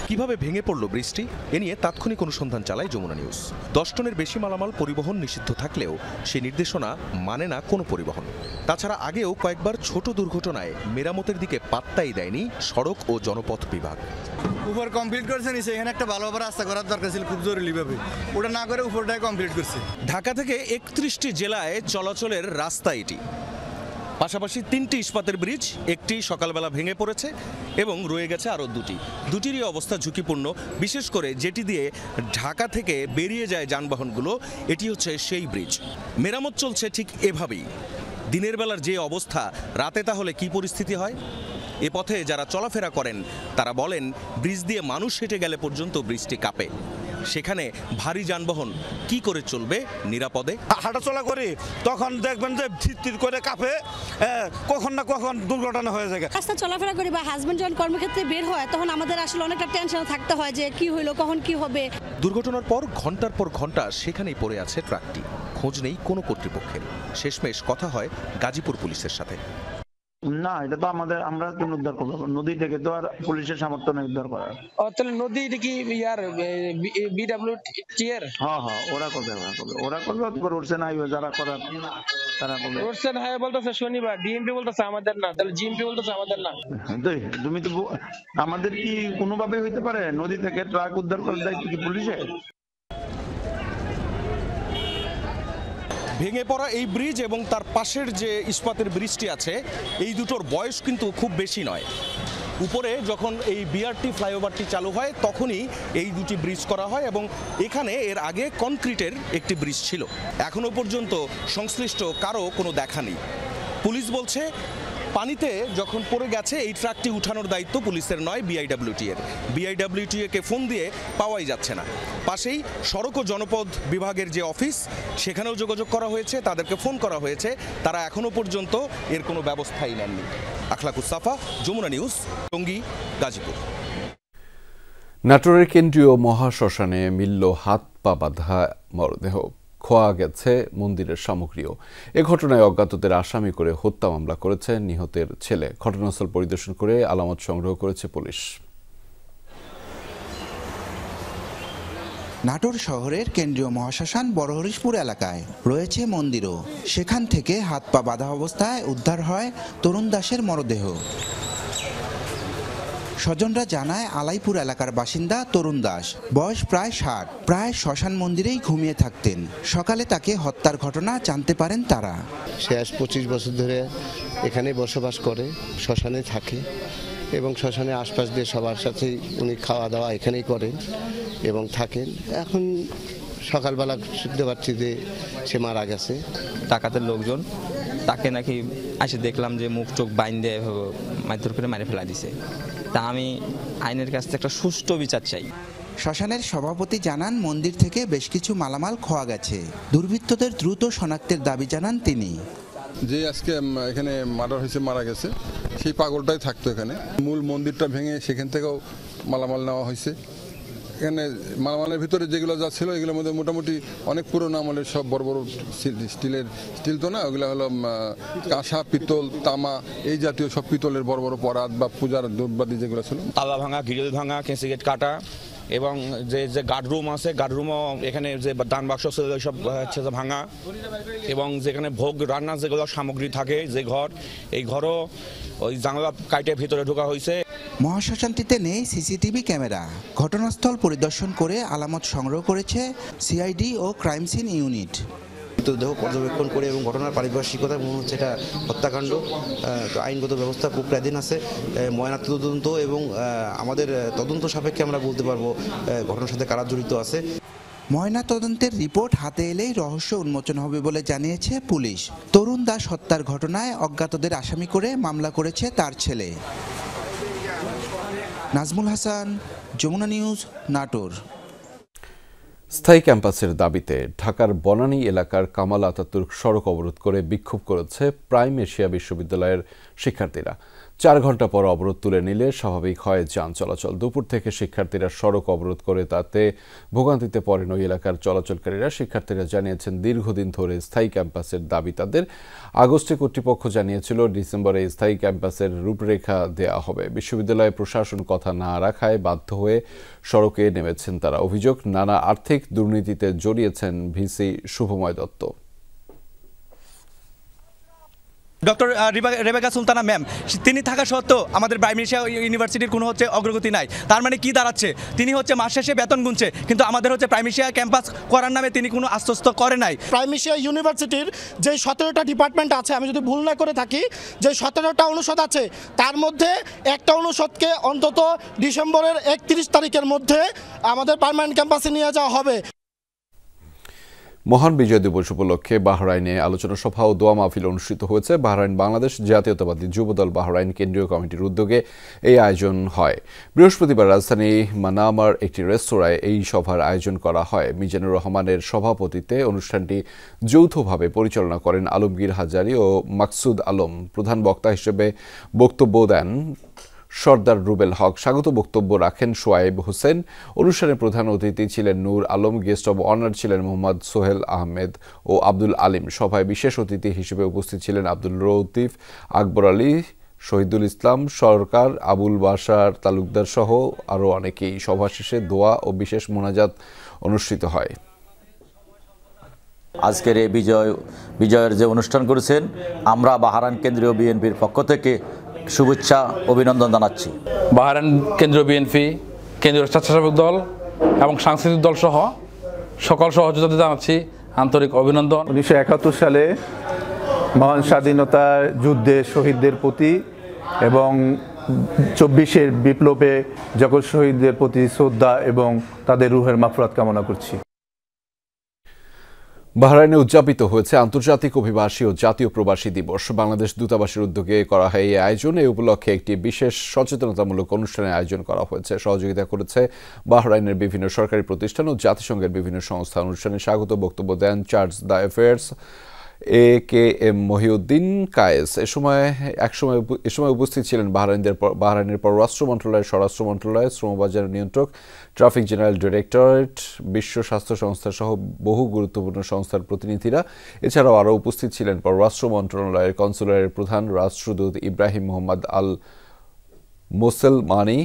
Speaker 10: কিভাবে ভেঙে পড়লো ব্রিজটি, এ নিয়ে তাৎক্ষণিক অনুসন্ধান চালায় যমুনা নিউজ। 10 টনের বেশি মালামাল পরিবহন নিষিদ্ধ থাকলেও সেই নির্দেশনা মানে না কোনো পরিবহন। তাছাড়া আগেও কয়েকবার ছোট দুর্ঘটনায় মেরামতের দিকে পাত্তাই দেয়নি সড়ক ও জনপথ বিভাগ।
Speaker 12: উপর কমপ্লিট করছে, সেখানে একটা ভালোভাবে রাস্তা করার দরকার ছিল খুব জরুরিভাবে, ওটা না করে উপরটাই কমপ্লিট করছে।
Speaker 10: ঢাকা থেকে 31টি জেলায় চলাচলের রাস্তা এটি। পাশাপাশি 3টি ইস্পাতের ব্রিজ, একটি সকালবেলা ভেঙে পড়েছে এবং রয়ে গেছে আরও দুটিরই অবস্থা ঝুঁকিপূর্ণ। বিশেষ করে যেটি দিয়ে ঢাকা থেকে বেরিয়ে যায় যানবাহনগুলো, এটি হচ্ছে সেই ব্রিজ। মেরামত চলছে ঠিক এভাবেই। দিনের বেলার যে অবস্থা, রাতে তাহলে কি পরিস্থিতি হয়? এ পথে যারা চলাফেরা করেন তারা বলেন, ব্রিজ দিয়ে মানুষ হেঁটে গেলে পর্যন্ত ব্রিজটি কাঁপে। সেখানে ভারী যানবাহন কি করে চলবে নিরাপদে?
Speaker 2: হাঁটাচলা করি তখন দেখবেন যে থির করে কাঁপে, কখন না কখন দুর্ঘটনা হয়ে যায়।
Speaker 13: রাস্তা চলাফেরা করি বা হাজবেন্ড যখন কর্মক্ষেত্রে বের হয় তখন আমাদের আসলে অনেকটা টেনশন থাকতে হয় যে কি হইলো, কখন কি হবে।
Speaker 10: দুর্ঘটনার পর ঘন্টার পর ঘন্টা সেখানেই পড়ে আছে ট্রাকটি, খোঁজ নেই কোনো কর্তৃপক্ষের। শেষমেশ কথা হয় গাজীপুর পুলিশের সাথে।
Speaker 2: না, এটা তো আমরা উদ্ধার করবো, নদী থেকে তো আর পুলিশের সামর্থ্য নেই উদ্ধার করার।
Speaker 14: তাহলে নদী কি ইয়ার বিডব্লিউটি এর?
Speaker 2: হ্যাঁ, ওরা করবে উঠছে না যারা করার তারা করবে।
Speaker 14: উঠছে না বলতেছে শনিবার, ডিএমপি বলতেছে আমাদের না, তাহলে জিএমপি বলতেছে আমাদের না।
Speaker 2: তুমি তো আমাদের কি কোনোভাবে হইতে পারে নদী থেকে ট্রাক উদ্ধার করার দায়িত্ব কি পুলিশের?
Speaker 10: ভেঙে পড়া এই ব্রিজ এবং তার পাশের যে ইস্পাতের ব্রিজটি আছে, এই দুটোর বয়স কিন্তু খুব বেশি নয়। উপরে যখন এই বিআরটি ফ্লাইওভারটি চালু হয় তখনই এই দুটি ব্রিজ করা হয় এবং এখানে এর আগে কনক্রিটের একটি ব্রিজ ছিল। এখনো পর্যন্ত সংশ্লিষ্ট কারো কোনো দেখা নেই। পুলিশ বলছে পানিতে যখন পড়ে গেছে এই ট্রাকটি উঠানোর দায়িত্ব পুলিশের নয়, বিআইডব্লিউটি এর। বিআইডব্লিউটি কে ফোন দিয়ে পাওয়াই যাচ্ছে না। পাশেই সড়ক ও জনপদ বিভাগের যে অফিস, সেখানেও যোগাযোগ করা হয়েছে, তাদেরকে ফোন করা হয়েছে, তারা এখনো পর্যন্ত এর কোনো ব্যবস্থাই নেননি। আখলাকুস সাফা, যমুনা নিউজ, টঙ্গী, গাজীপুর।
Speaker 1: নাটোরের কেন্দ্রীয় মহাশ্মশানে মিলল হাত পা বাঁধা মরদেহ, খোয়া গেছে মন্দিরের সামগ্রীও। এ ঘটনায় অজ্ঞাতদের আসামি করে হত্যা মামলা করেছে নিহতের ছেলে। ঘটনাস্থল পরিদর্শন করে আলামত সংগ্রহ করেছে পুলিশ।
Speaker 15: নাটোর শহরের কেন্দ্রীয় মহাশ্মশান বড়হরিশপুর এলাকায় রয়েছে মন্দিরও। সেখান থেকে হাত পা বাঁধা অবস্থায় উদ্ধার হয় তরুণ দাসের মরদেহ। স্বজনরা জানায় আলাইপুর এলাকার বাসিন্দা তরুণ দাস, বয়স প্রায় 60, প্রায় শ্মশান মন্দিরেই ঘুমিয়ে থাকতেন। সকালে তাকে হত্যার ঘটনা জানতে পারেন তারা।
Speaker 16: সে আজ 25 বছর ধরে এখানে বসবাস করে, শ্মশানে থাকে এবং শ্মশানের আশপাশ দিয়ে সবার সাথেই উনি খাওয়া দাওয়া এখানেই করেন এবং থাকেন। এখন সকালবেলা শুনতে পাচ্ছি যে সে মারা গেছে।
Speaker 17: ডাকাতের লোকজন তাকে নাকি এসে দেখলাম যে মুখ চোখ বাইন্ধে মারধর করে মেরে ফেলা দিছে। তা আমি আইনের কাছ থেকে একটা সুষ্ঠু বিচার চাই।
Speaker 15: শ্মশানের সভাপতি জানান মন্দির থেকে বেশ কিছু মালামাল খোয়া গেছে। দুর্বৃত্তদের দ্রুত শনাক্তের দাবি জানান তিনি।
Speaker 18: যে আজকে এখানে মার্ডার হয়েছে, মারা গেছে, সেই পাগলটাই থাকতো এখানে। মূল মন্দিরটা ভেঙে সেখান থেকেও মালামাল নেওয়া হয়েছে। এখানে মালামালের ভিতরে যেগুলো যা ছিল এগুলোর মধ্যে মোটামুটি অনেক পুরোনো আমলের সব বড় বড় স্টিল তো না, ওগুলো হলো কাঁসা, পিতল, তামা, এই জাতীয় সব পিতলের বড় বড় পরাত বা পূজার দ্রব্যাদি যেগুলো ছিল।
Speaker 2: তালা ভাঙা, গ্রিল ভাঙা, কেঁচি গেট কাটা এবং যে গার্ডরুম আছে, গার্ডরুমও এখানে যে দান বাক্স ছিল সব হচ্ছে ভাঙা এবং যেখানে ভোগ রান্নার যেগুলো সামগ্রী থাকে যে ঘর, এই ঘরও ওই জানালা কাইটে ভিতরে ঢোকা হয়েছে।
Speaker 15: মহাশ্মশানটিতে নেই সিসিটিভি ক্যামেরা। ঘটনাস্থল পরিদর্শন করে আলামত সংগ্রহ করেছে সিআইডি ও ক্রাইম সিন ইউনিট।
Speaker 16: মৃতদেহ পর্যবেক্ষণ করে এবং ঘটনার পারিপার্শ্বিকতা মনে হচ্ছে এটা হত্যাকাণ্ড। আইনগত ব্যবস্থা প্রক্রিয়াধীন আছে, ময়নাতদন্ত এবং আমাদের তদন্ত সাপেক্ষে আমরা বলতে পারবো ঘটনার সাথে কারা জড়িত আছে।
Speaker 15: ময়না তদন্তের রিপোর্ট হাতে এলেই রহস্য উন্মোচন হবে বলে জানিয়েছে পুলিশ। তরুণ দাস হত্যার ঘটনায় অজ্ঞাতদের আসামি করে মামলা করেছে তার ছেলে। নাজমুল হাসান, যমুনা নিউজ, নাটোর।
Speaker 1: স্থায়ী ক্যাম্পাসের দাবিতে ঢাকার বনানী এলাকার কামাল আতাতুর্ক সড়ক অবরোধ করে বিক্ষোভ করেছে প্রাইম এশিয়া বিশ্ববিদ্যালয়ের শিক্ষার্থীরা। 4 ঘন্টা পর অবরোধ তুলে নিলে স্বাভাবিক হয় যান চলাচল। দুপুর থেকে শিক্ষার্থীরা সড়ক অবরোধ করে তাতে ভোগান্তিতে পড়েন ওই এলাকার চলাচলকারীরা। শিক্ষার্থীরা জানিয়েছেন দীর্ঘদিন ধরে স্থায়ী ক্যাম্পাসের দাবি তাদের। আগস্টে কর্তৃপক্ষ জানিয়েছিল ডিসেম্বরে স্থায়ী ক্যাম্পাসের রূপরেখা দেওয়া হবে। বিশ্ববিদ্যালয় প্রশাসন কথা না রাখায় বাধ্য হয়ে সড়কে নেমেছেন তারা। অভিযোগ, নানা আর্থিক দুর্নীতিতে জড়িয়েছেন VC Shubhomoy Dutta.
Speaker 19: Doctor Rebecca Sultana ma'am, তিনি থাকা সত্ত্বেও আমাদের প্রাইম এশিয়া ইউনিভার্সিটির কোনো অগ্রগতি নাই। তার মানে কি দাঁড়াচ্ছে, তিনি মাস শেষে বেতন গুনছে, কিন্তু আমাদের প্রাইম এশিয়া ক্যাম্পাস করার নামে তিনি কোনো আশ্বস্ত করে নাই।
Speaker 29: প্রাইম এশিয়া ইউনিভার্সিটির যে 17টা ডিপার্টমেন্ট আছে, আমি যদি ভুল না করে থাকি, যে 17টা অনুষদ আছে তার মধ্যে একটা অনুষদকে অন্তত ডিসেম্বরের 31 তারিখের মধ্যে আমাদের পার্মানেন্ট ক্যাম্পাসে নিয়ে যাওয়া হবে।
Speaker 1: মহান বিজয় দিবস উপলক্ষে বাহরাইনে আলোচনা সভা ও দোয়া মাহফিল অনুষ্ঠিত হয়েছে। বাহরাইন বাংলাদেশ জাতীয়তাবাদী যুবদল বাহরাইন কেন্দ্রীয় কমিটির উদ্যোগে এই আয়োজন হয়। বৃহস্পতিবার রাজধানী মানামার একটি রেস্তোরাঁয় এই সভার আয়োজন করা হয়। মিজানুর রহমানের সভাপতিত্বে অনুষ্ঠানটি যৌথভাবে পরিচালনা করেন আলমগীর হাজারী ও মাকসুদ আলম। প্রধান বক্তা হিসেবে বক্তব্য দেন সর্দার রুবেল হক। স্বাগত বক্তব্য রাখেন সোয়াইব হোসেন। অনুষ্ঠানে প্রধান অতিথি ছিলেন নূর আলম। গেস্ট অব অনার ছিলেন মোহাম্মদ সোহেল আহমেদ ও আব্দুল আলিম। সভায় বিশেষ অতিথি হিসেবে উপস্থিত ছিলেন আব্দুল লতিফ, আকবর আলী, শহীদুল ইসলাম সরকার, আবুল বাশার তালুকদার সহ আরও অনেকেই। সভা শেষে দোয়া ও বিশেষ মোনাজাত অনুষ্ঠিত হয়।
Speaker 6: আজকের এই বিজয়ের যে অনুষ্ঠান করেছেন, আমরা বাহরাইন কেন্দ্রীয় বিএনপির পক্ষ থেকে শুভেচ্ছা অভিনন্দন জানাচ্ছি।
Speaker 7: বাহরাইন কেন্দ্রীয় বিএনপি, কেন্দ্রীয় স্বেচ্ছাসেবক দল এবং সাংস্কৃতিক দল সহ সকল সহযোগিতা জানাচ্ছি আন্তরিক অভিনন্দন।
Speaker 8: 1971 সালে মহান স্বাধীনতা যুদ্ধে শহীদদের প্রতি এবং 24-এর বিপ্লবে জগৎ শহীদদের প্রতি শ্রদ্ধা এবং তাদের রুহের মাগফিরাত কামনা করছি।
Speaker 1: বাহরাইনে উদযাপিত হয়েছে আন্তর্জাতিক অভিবাসী ও জাতীয় প্রবাসী দিবস। বাংলাদেশ দূতাবাসের উদ্যোগে করা হয় এই আয়োজন। এই উপলক্ষে একটি বিশেষ সচেতনতামূলক অনুষ্ঠানের আয়োজন করা হয়েছে। সহযোগিতা করেছে বাহরাইনের বিভিন্ন সরকারি প্রতিষ্ঠান ও জাতিসংঘের বিভিন্ন সংস্থা। অনুষ্ঠানে স্বাগত বক্তব্য দেন charge d'affaires AKM Mohiuddin Kayes. এ সময় উপস্থিত ছিলেন বাহরাইনের পররাষ্ট্র মন্ত্রণালয়, স্বরাষ্ট্র মন্ত্রণালয়, শ্রমবাজার নিয়ন্ত্রক, ট্রাফিক জেনারেল ডিরেক্টরেট, বিশ্ব স্বাস্থ্য সংস্থা সহ বহু গুরুত্বপূর্ণ সংস্থার প্রতিনিধিরা। এছাড়াও আরও উপস্থিত ছিলেন পররাষ্ট্র মন্ত্রণালয়ের কনসুলারের প্রধান রাষ্ট্রদূত ইব্রাহিম মোহাম্মদ আল মোসেলমানি,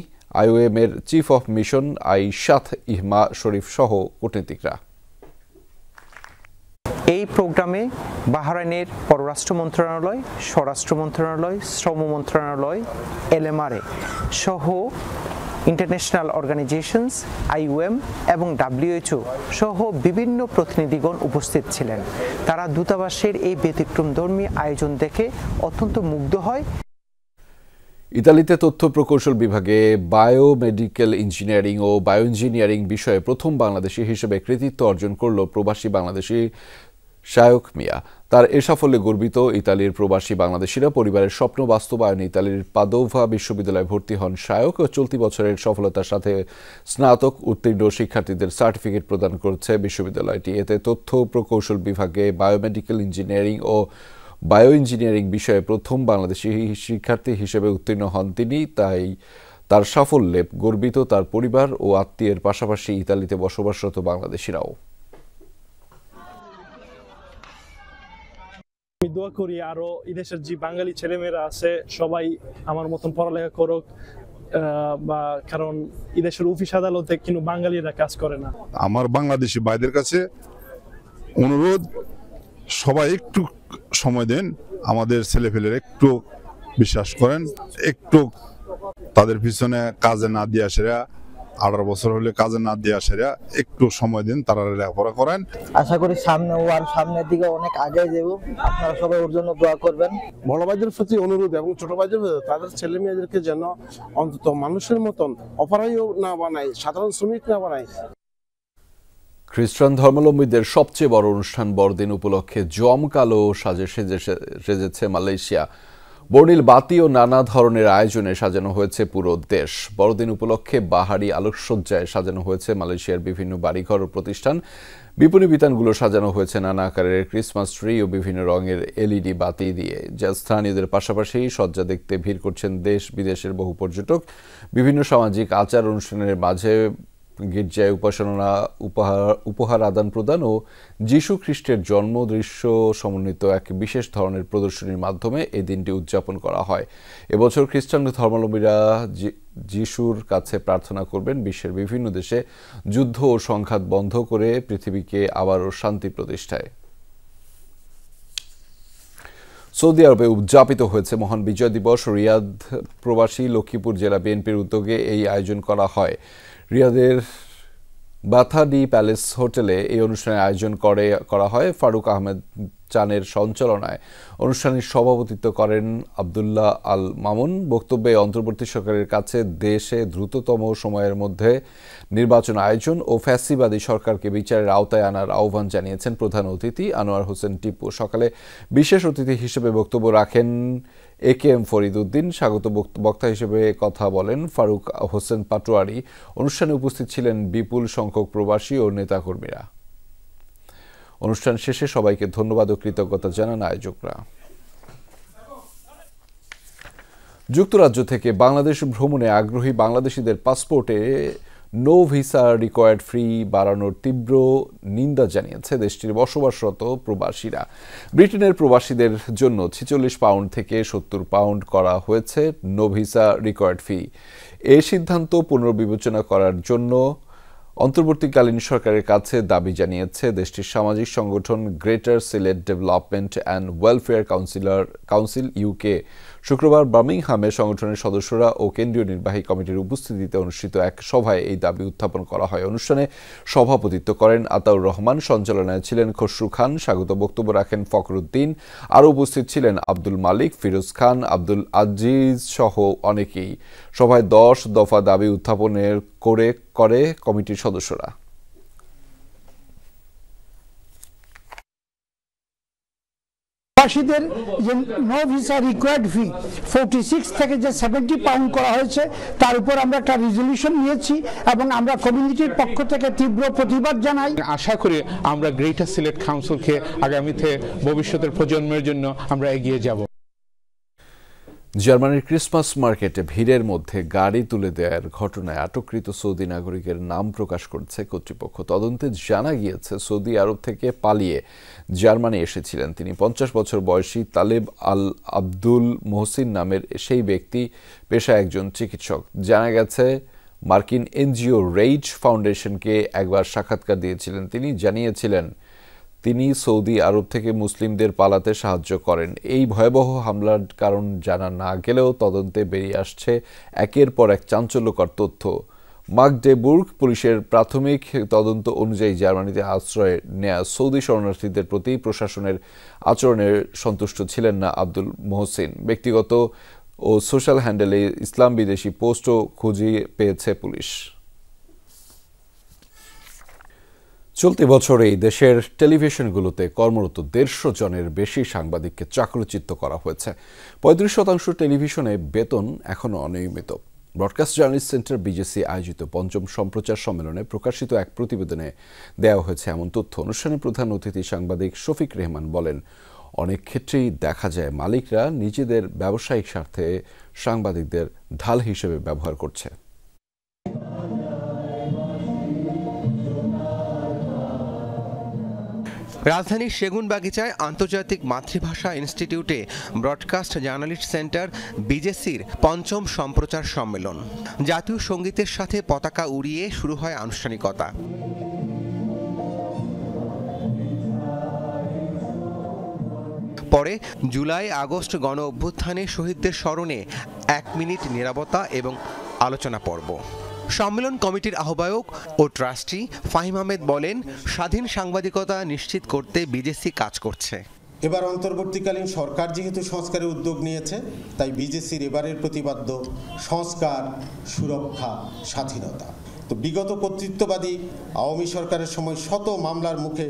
Speaker 1: IOM এর চিফ অফ মিশন আইশাত ইহমা শরীফ সহ কূটনীতিকরা।
Speaker 20: এই প্রোগ্রামে বাহরাইনের পররাষ্ট্র মন্ত্রণালয়, স্বরাষ্ট্র মন্ত্রণালয়, শ্রম মন্ত্রণালয়, LMRA সহ ইন্টারন্যাশনাল অর্গানাইজেশনস, IOM এবং WHO সহ বিভিন্ন প্রতিনিধিগণ উপস্থিত ছিলেন। তারা দূতাবাসের এই ব্যতিক্রমধর্মী আয়োজন দেখে অত্যন্ত মুগ্ধ হয়।
Speaker 1: ইতালিতে তথ্য প্রকৌশল বিভাগে বায়োমেডিক্যাল ইঞ্জিনিয়ারিং ও বায়োইঞ্জিনিয়ারিং বিষয়ে প্রথম বাংলাদেশি হিসেবে কৃতিত্ব অর্জন করল প্রবাসী বাংলাদেশি শায়ক মিয়া। তার এ সাফল্যে গর্বিত ইতালির প্রবাসী বাংলাদেশিরা। পরিবারের স্বপ্ন বাস্তবায়নে ইতালির পাদোভা বিশ্ববিদ্যালয়ে ভর্তি হন শায়ক। চলতি বছরের সফলতার সাথে স্নাতক উত্তীর্ণ শিক্ষার্থীদের সার্টিফিকেট প্রদান করছে বিশ্ববিদ্যালয়টি। এতে তথ্য প্রকৌশল বিভাগে বায়োমেডিক্যাল ইঞ্জিনিয়ারিং ও বায়ো ইঞ্জিনিয়ারিং বিষয়ে প্রথম বাংলাদেশি শিক্ষার্থী হিসেবে উত্তীর্ণ হন তিনি। তাই তার সাফল্যে গর্বিত তার পরিবার ও আত্মীয়ের পাশাপাশি ইতালিতে বসবাসরত বাংলাদেশিরাও।
Speaker 29: আমি দোয়া করি আরো এদেশের যে বাঙালি ছেলেমেয়েরা আছে সবাই আমার মতন পড়ালেখা করুক, বা কারণ এদেশের অফিস আদালতে কিন্তু বাঙালিরা কাজ করে না।
Speaker 21: আমার বাংলাদেশি ভাইদের কাছে অনুরোধ, সবাই একটু সময় দেন, আমাদের ছেলেপেলের একটু বিশ্বাস করেন, একটু তাদের পিছনে কাজে না দিয়ে আসেরা, 18 বছর হলে কাজে না দিয়ে আসেরা, একটু সময় দিন, তারা লেখাপড়া করেন।
Speaker 22: আশা করি সামনে ও আর সামনের দিকে অনেক আগে যাব। আপনারা সবাই ওর জন্য দোয়া করবেন।
Speaker 23: বড় ভাইদের প্রতি অনুরোধ এবং ছোট ভাইদের তাদের ছেলে মেয়েদেরকে যেন অন্তত মানুষের মতন অপরাধীও না বানায়, সাধারণ শ্রমিক না বানায়।
Speaker 1: খ্রিস্টান ধর্মাবলম্বীদের সবচেয়ে বড় অনুষ্ঠান বড়দিন উপলক্ষে জমকালো সাজে সেজেছে মালয়েশিয়া। বর্ণিল বাতি ও নানা ধরনের আয়োজনে সাজানো হয়েছে পুরো দেশ। বড়দিন উপলক্ষে বাহারি আলোকসজ্জায় সাজানো হয়েছে মালয়েশিয়ার বিভিন্ন বাড়িঘর ও প্রতিষ্ঠান। বিপণী বিতানগুলো সাজানো হয়েছে নানা আকারের ক্রিসমাস ট্রি ও বিভিন্ন রঙের LED বাতি দিয়ে, যা স্থানীয়দের পাশাপাশি সজ্জা দেখতে ভিড় করছেন দেশ বিদেশের বহু পর্যটক। বিভিন্ন সামাজিক আচার অনুষ্ঠানের মাঝে গির্জায় উপাসনা, উপহার আদান প্রদান ও যীশু খ্রিস্টের জন্ম দৃশ্য সমন্বিত এক বিশেষ ধরনের প্রদর্শনীর মাধ্যমে এই দিনটি উদযাপন করা হয়। এবছর খ্রিস্টান ধর্মাবলম্বীরা যিশুর কাছে প্রার্থনা করবেন বিশ্বের বিভিন্ন দেশে যুদ্ধ ও সংঘাত বন্ধ করে পৃথিবীকে আবারও শান্তি প্রতিষ্ঠায়। সৌদি আরবে উদযাপিত হয়েছে মহান বিজয় দিবস। রিয়াদ প্রবাসী লক্ষ্মীপুর জেলা বিএনপির উদ্যোগে এই আয়োজন করা হয়। রিয়াদের বাথাডি প্যালেস হোটেলে এই অনুষ্ঠানের আয়োজন করা হয়। ফারুক আহমেদ চানের সঞ্চালনায় অনুষ্ঠানে সভাপতিত্ব করেন আব্দুল্লাহ আল মামুন। বক্তব্যে অন্তর্বর্তী সরকারের কাছে দেশে দ্রুততম সময়ের মধ্যে নির্বাচন আয়োজন ও ফ্যাসিবাদী সরকারকে বিচারের আওতায় আনার আহ্বান জানিয়েছেন প্রধান অতিথি আনোয়ার হোসেন টিপু। সকালে বিশেষ অতিথি হিসেবে বক্তব্য রাখেন AKM ফরিদ উদ্দিন। স্বাগত বক্তা হিসেবে কথা বলেন ফারুক হোসেন পাটোয়ারি। অনুষ্ঠানে উপস্থিত ছিলেন বিপুল সংখ্যক প্রবাসী ও নেতাকর্মীরা। অনুষ্ঠান শেষে সবাইকে ধন্যবাদ ও কৃতজ্ঞতা জানান আয়োজকরা। যুক্তরাজ্য থেকে বাংলাদেশ ভ্রমণে আগ্রহী বাংলাদেশিদের পাসপোর্টে নো ভিসা রিকোয়ার্ড ফি বাড়ানোর তীব্র নিন্দা জানিয়েছে দেশটির বসবাসরত প্রবাসীরা। ব্রিটেনের প্রবাসীদের জন্য 46 পাউন্ড থেকে 70 পাউন্ড করা হয়েছে নো ভিসা রিকোয়ার্ড ফি। এই সিদ্ধান্ত পুনর্বিবেচনা করার জন্য অন্তর্বর্তীকালীন সরকারের কাছে দাবি জানিয়েছে দেশটির সামাজিক সংগঠন greater Sylhet development and welfare council UK। শুক্রবার বার্মিংহামে সংগঠনের সদস্যরা ও কেন্দ্রীয় নির্বাহী কমিটির উপস্থিতিতে অনুষ্ঠিত এক সভায় এই দাবি উত্থাপন করা হয়। অনুষ্ঠানে সভাপতিত্ব করেন আতাউর রহমান, সঞ্চালনায় ছিলেন খসরু খান, স্বাগত বক্তব্য রাখেন ফখরুদ্দিন। আরও উপস্থিত ছিলেন আব্দুল মালিক, ফিরোজ খান, আব্দুল আজিজ সহ অনেকেই। সভায় 10 দফা দাবি উত্থাপনের করে কমিটির সদস্যরা।
Speaker 3: প্রবাসীদের যে নো ভিসা রিকোয়ার্ড ফি 46 থেকে যে 70 পাউন্ড করা হয়েছে তার উপর আমরা একটা রেজলিউশন নিয়েছি এবং আমরা কমিউনিটির পক্ষ থেকে তীব্র প্রতিবাদ জানাই।
Speaker 4: আশা করি আমরা গ্রেটার সিলেট কাউন্সিলকে আগামীতে ভবিষ্যতের প্রজন্মের জন্য আমরা এগিয়ে যাব।
Speaker 1: জার্মানির ক্রিসমাস মার্কেটে ভিড়ের মধ্যে গাড়ি তুলে দেওয়ার ঘটনায় আটককৃত সৌদি নাগরিকের নাম প্রকাশ করেছে কর্তৃপক্ষ। তদন্তে জানা গিয়েছে সৌদি আরব থেকে পালিয়ে জার্মানি এসেছিলেন তিনি। 50 বছর বয়সী তালেব আল আব্দুল মোহসিন নামের সেই ব্যক্তি পেশায় একজন চিকিৎসক। জানা গেছে মার্কিন NGO রেইজ ফাউন্ডেশনকে একবার সাক্ষাৎকার দিয়েছিলেন তিনি। জানিয়েছিলেন তিনি সৌদি আরব থেকে মুসলিমদের পালাতে সাহায্য করেন। এই ভয়াবহ হামলার কারণ জানা না গেলেও তদন্তে বেরিয়ে আসছে একের পর এক চাঞ্চল্যকর তথ্য। মাগডেবুর্গ পুলিশের প্রাথমিক তদন্ত অনুযায়ী জার্মানিতে আশ্রয় নেয়া সৌদি শরণার্থীদের প্রতি প্রশাসনের আচরণে সন্তুষ্ট ছিলেন না আব্দুল মোহসিন। ব্যক্তিগত ও সোশ্যাল হ্যান্ডেলে ইসলাম বিদেশি পোস্টও খুঁজে পেয়েছে পুলিশ। চলতি বছরেই দেশের টেলিভিশনগুলোতে কর্মরত 150 জনের বেশি সাংবাদিককে চাকরিচ্যুত করা হয়েছে। 35% টেলিভিশনে বেতন এখনও অনিয়মিত। ব্রডকাস্ট জার্নালিস্ট সেন্টার BJC আয়োজিত 5ম সম্প্রচার সম্মেলনে প্রকাশিত এক প্রতিবেদনে দেওয়া হয়েছে এমন তথ্য। অনুষ্ঠানে প্রধান অতিথি সাংবাদিক শফিক রেহমান বলেন, অনেক ক্ষেত্রেই দেখা যায় মালিকরা নিজেদের ব্যবসায়িক স্বার্থে সাংবাদিকদের ঢাল হিসেবে ব্যবহার করছে।
Speaker 5: রাজধানীর সেগুনবাগিচায় আন্তর্জাতিক মাতৃভাষা ইনস্টিটিউটে ব্রডকাস্ট জার্নালিস্ট সেন্টার BJCর 5ম সম্প্রচার সম্মেলন। জাতীয় সঙ্গীতের সাথে পতাকা উড়িয়ে শুরু হয় আনুষ্ঠানিকতা। পরে জুলাই আগস্ট গণ অভ্যুত্থানে শহীদদের স্মরণে 1 মিনিট নীরবতা এবং আলোচনা পর্ব। সম্মেলন কমিটির আহ্বায়ক ও ট্রাস্টি ফাহিম আহমেদ বলেন, স্বাধীন সাংবাদিকতা নিশ্চিত করতে BJC কাজ করছে।
Speaker 9: এবার অন্তর্বর্তীকালীন সরকার যেহেতু সংস্কারের উদ্যোগ নিয়েছে, তাই BJCর এবারের প্রতিপাদ্য সংস্কার, সুরক্ষা, স্বাধীনতা। তো বিগত কর্তৃত্ববাদী আওয়ামী সরকারের সময় শত মামলার মুখে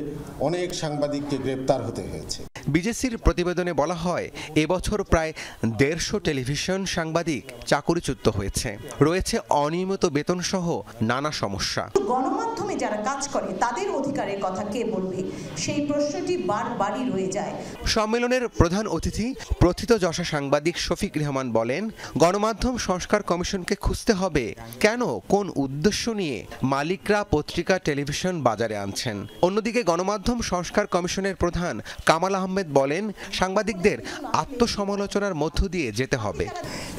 Speaker 9: অনেক সাংবাদিককে গ্রেপ্তার হতে হয়েছে।
Speaker 5: BJCর প্রতিবেদনে বলা হয়, এবছর প্রায় 150 টেলিভিশন সাংবাদিক চাকরিচ্যুত হয়েছে। রয়েছে অনিয়মিত বেতন সহ নানা সমস্যা।
Speaker 24: গণমাধ্যমে যারা কাজ করে তাদের অধিকারের কথা কে বলবে, সেই প্রশ্নটি বারবারই রয়ে যায়।
Speaker 5: সম্মেলনের প্রধান অতিথি প্রথিতযশা সাংবাদিক শফিক রেহমান বলেন, গণমাধ্যম সংস্কার কমিশনকে খুঁজতে হবে কেন, কোন উদ্দেশ্য নিয়ে মালিকরা পত্রিকা টেলিভিশন বাজারে আনছেন। অন্যদিকে গণমাধ্যম সংস্কার কমিশনের প্রধান কামাল আহমেদ বলেন, সাংবাদিকদের আত্মসমালোচনার মধ্য দিয়ে যেতে হবে।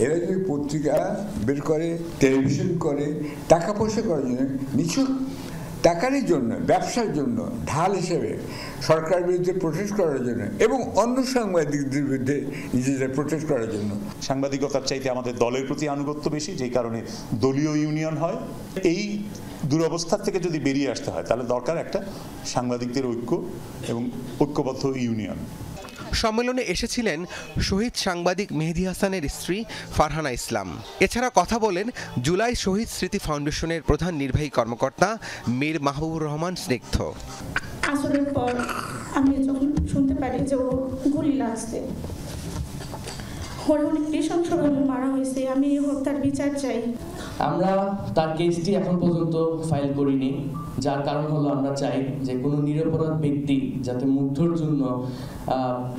Speaker 25: এরা যদি পত্রিকা বের করে, টেলিভিশন করে, টাকা পয়সা করার জন্য নিছক
Speaker 10: টাকার জন্য, ব্যবসার জন্য ঢাল হিসেবে সরকারের বিরুদ্ধে প্রোটেস্ট করার জন্য এবং অন্য সাংবাদিকদের বিরুদ্ধে নিজেদের প্রোটেস্ট করার জন্য।
Speaker 11: সাংবাদিকতার চাইতে আমাদের দলের প্রতি আনুগত্য বেশি, যেই কারণে দলীয় ইউনিয়ন হয়। এই দুরবস্থা থেকে যদি বেরিয়ে আসতে হয় তাহলে দরকার একটা সাংবাদিকদের ঐক্য এবং ঐক্যবদ্ধ ইউনিয়ন।
Speaker 5: সম্মেলনে এসেছিলেন শহীদ সাংবাদিক মেহেদী হাসানের স্ত্রী ফারহানা ইসলাম। এছাড়া কথা বলেন জুলাই শহীদ স্মৃতি ফাউন্ডেশনের প্রধান নির্বাহী কর্মকর্তা মীর মাহবুবুর রহমান স্নিগ্ধ।
Speaker 12: আসরের পর আমি যখন শুনতে পারি যে ও গুলি লাগছে, ওর অনেক নৃশংসভাবে মারা হয়েছে, আমি হত্যার বিচার চাই।
Speaker 13: আমরা তার কেসটি এখন পর্যন্ত ফাইল করিনি, যার কারণ হলো আমরা চাই যে কোনো নিরপরাধ ব্যক্তি যাতে মুগ্ধর জন্য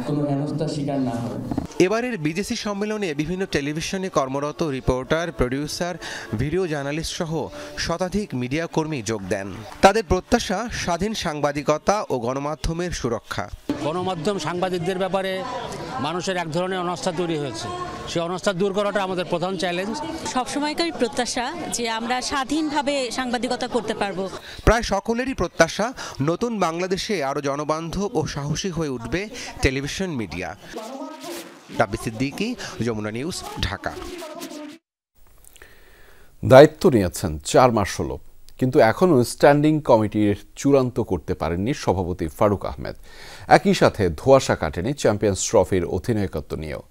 Speaker 13: কোনো হেনস্থার শিকার না হয়।
Speaker 5: এবারের বিজেসি সম্মেলনে বিভিন্ন টেলিভিশনে কর্মরত রিপোর্টার, প্রডিউসার, ভিডিও জার্নালিস্ট সহ শতাধিক মিডিয়া কর্মী যোগ দেন। তাদের প্রত্যাশা স্বাধীন সাংবাদিকতা ও গণমাধ্যমের সুরক্ষা।
Speaker 14: গণমাধ্যম সাংবাদিকদের ব্যাপারে মানুষের এক ধরনের অনাস্থা তৈরি হয়েছে, সেই অনাস্থা দূর করাটা আমাদের প্রধান চ্যালেঞ্জ।
Speaker 25: সবসময়কার প্রত্যাশা যে আমরা স্বাধীনভাবে সাংবাদিকতা করতে পারবো।
Speaker 5: প্রায় সকলেরই প্রত্যাশা নতুন বাংলাদেশে আরো জনবান্ধব ও সাহসী হয়ে উঠবে টেলিভিশন মিডিয়া। রাব্বি সিদ্দিকী, যমুনা নিউজ, ঢাকা।
Speaker 1: দায়িত্ব নিয়েছেন 4 মাস হলো, কিন্তু এখনও স্ট্যান্ডিং কমিটির চূড়ান্ত করতে পারেননি সভাপতি ফারুক আহমেদ। একই সাথে ধোঁয়াশা কাটেনি চ্যাম্পিয়ন্স ট্রফির অধিনায়কত্ব নিয়েও।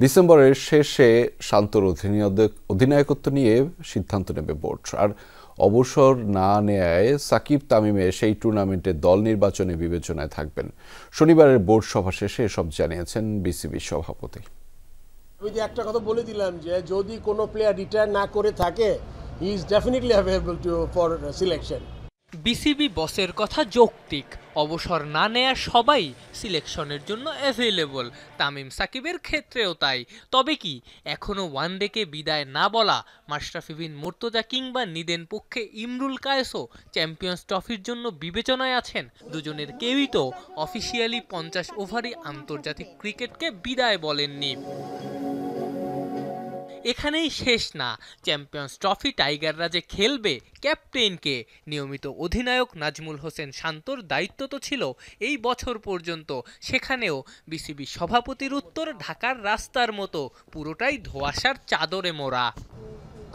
Speaker 1: ডিসেম্বরের শেষে শান্তর অধিনায়কত্ব নিয়ে সিদ্ধান্ত নেবে বোর্ড। আর অবসর না নেয় সাকিব তামিমে সেই টুর্নামেন্টে দল নির্বাচনে বিবেচনায় থাকবেন। শনিবারের বোর্ড সভা শেষে এসব জানিয়েছেন বিসিবি সভাপতি।
Speaker 23: আমি একটা কথা বলে দিলাম যে যদি কোনো প্লেয়ার রিটায়ার না করে থাকে, he is definitely available for selection.
Speaker 26: BCB বসের কথা যৌক্তিক, অবসর না নেয়া সবাই সিলেকশনের জন্য অ্যাভেলেবল, তামিম সাকিবের ক্ষেত্রেও তাই। তবে কি এখনও ওয়ানডেকে বিদায় না বলা মাশরাফি বিন মুর্তজা কিংবা নিদেন পক্ষে ইমরুল কায়েসও চ্যাম্পিয়ন্স ট্রফির জন্য বিবেচনায় আছেন? দুজনের কেউই তো অফিসিয়ালি 50 ওভারই আন্তর্জাতিক ক্রিকেটকে বিদায় বলেননি। এখানেই শেষ না, চ্যাম্পিয়ন্স ট্রফি টাইগাররা যে খেলবে ক্যাপ্টেনকে। নিয়মিত অধিনায়ক নাজমুল হোসেন শান্তর দায়িত্ব তো ছিল এই বছর পর্যন্ত, সেখানেও বিসিবি সভাপতির উত্তর ঢাকার রাস্তার মতো, পুরোটাই ধোঁয়াশার চাদরে মোড়া।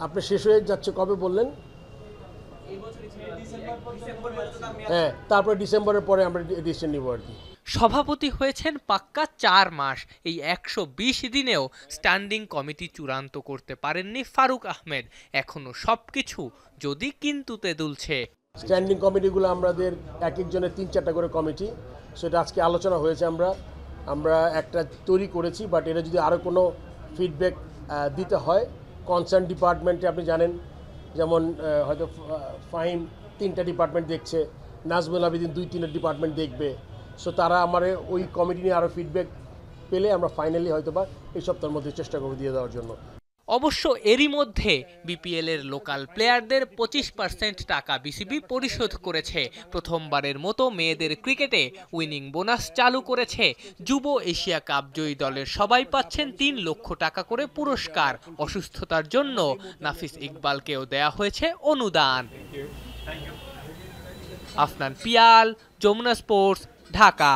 Speaker 23: আপনি শেষ হয়ে যাচ্ছে কবে বললেন? হ্যাঁ, তারপর ডিসেম্বরের পরে আমরা ডিসিশন নিব আর কি।
Speaker 26: সভাপতি হয়েছেন পাক্কা 4 মাস, এই 120 দিনেও স্ট্যান্ডিং কমিটি চূড়ান্ত করতে পারেননি ফারুক আহমেদ। এখনো সবকিছু যদি কিন্তুতে দুলছে।
Speaker 23: স্ট্যান্ডিং কমিটিগুলো আমাদের এক একজনের 3-4টা করে কমিটি, সেটা আজকে আলোচনা হয়েছে। আমরা একটা তৈরি করেছি, বাট এটা যদি আরও কোনো ফিডব্যাক দিতে হয় কনসার্ন ডিপার্টমেন্টে, আপনি জানেন যেমন হয়তো ফাহিম 3টা ডিপার্টমেন্ট দেখছে, নাজমুল আবেদিন 2-3টা ডিপার্টমেন্ট দেখবে। সো তারা আমার ওই কমিটি নিয়ে আরও ফিডব্যাক পেলে আমরা ফাইনালি হয়তোবা এই সপ্তাহের মধ্যে চেষ্টা করব দিয়ে দেওয়ার জন্য।
Speaker 26: অবশ্য এরই মধ্যে বিপিএল এর লোকাল প্লেয়ারদের 25% টাকা বিসিবি পরিশোধ করেছে। প্রথমবারের মতো মেয়েদের ক্রিকেটে উইনিং বোনাস চালু করেছে। যুব এশিয়া কাপ জয়ী দলের সবাই পাচ্ছেন 3 লক্ষ টাকা করে পুরস্কার। অসুস্থতার জন্য নাফিস ইকবালকেও দেয়া হয়েছে অনুদান। আফনান পিয়াল, যমুনা স্পোর্টস, ঢাকা।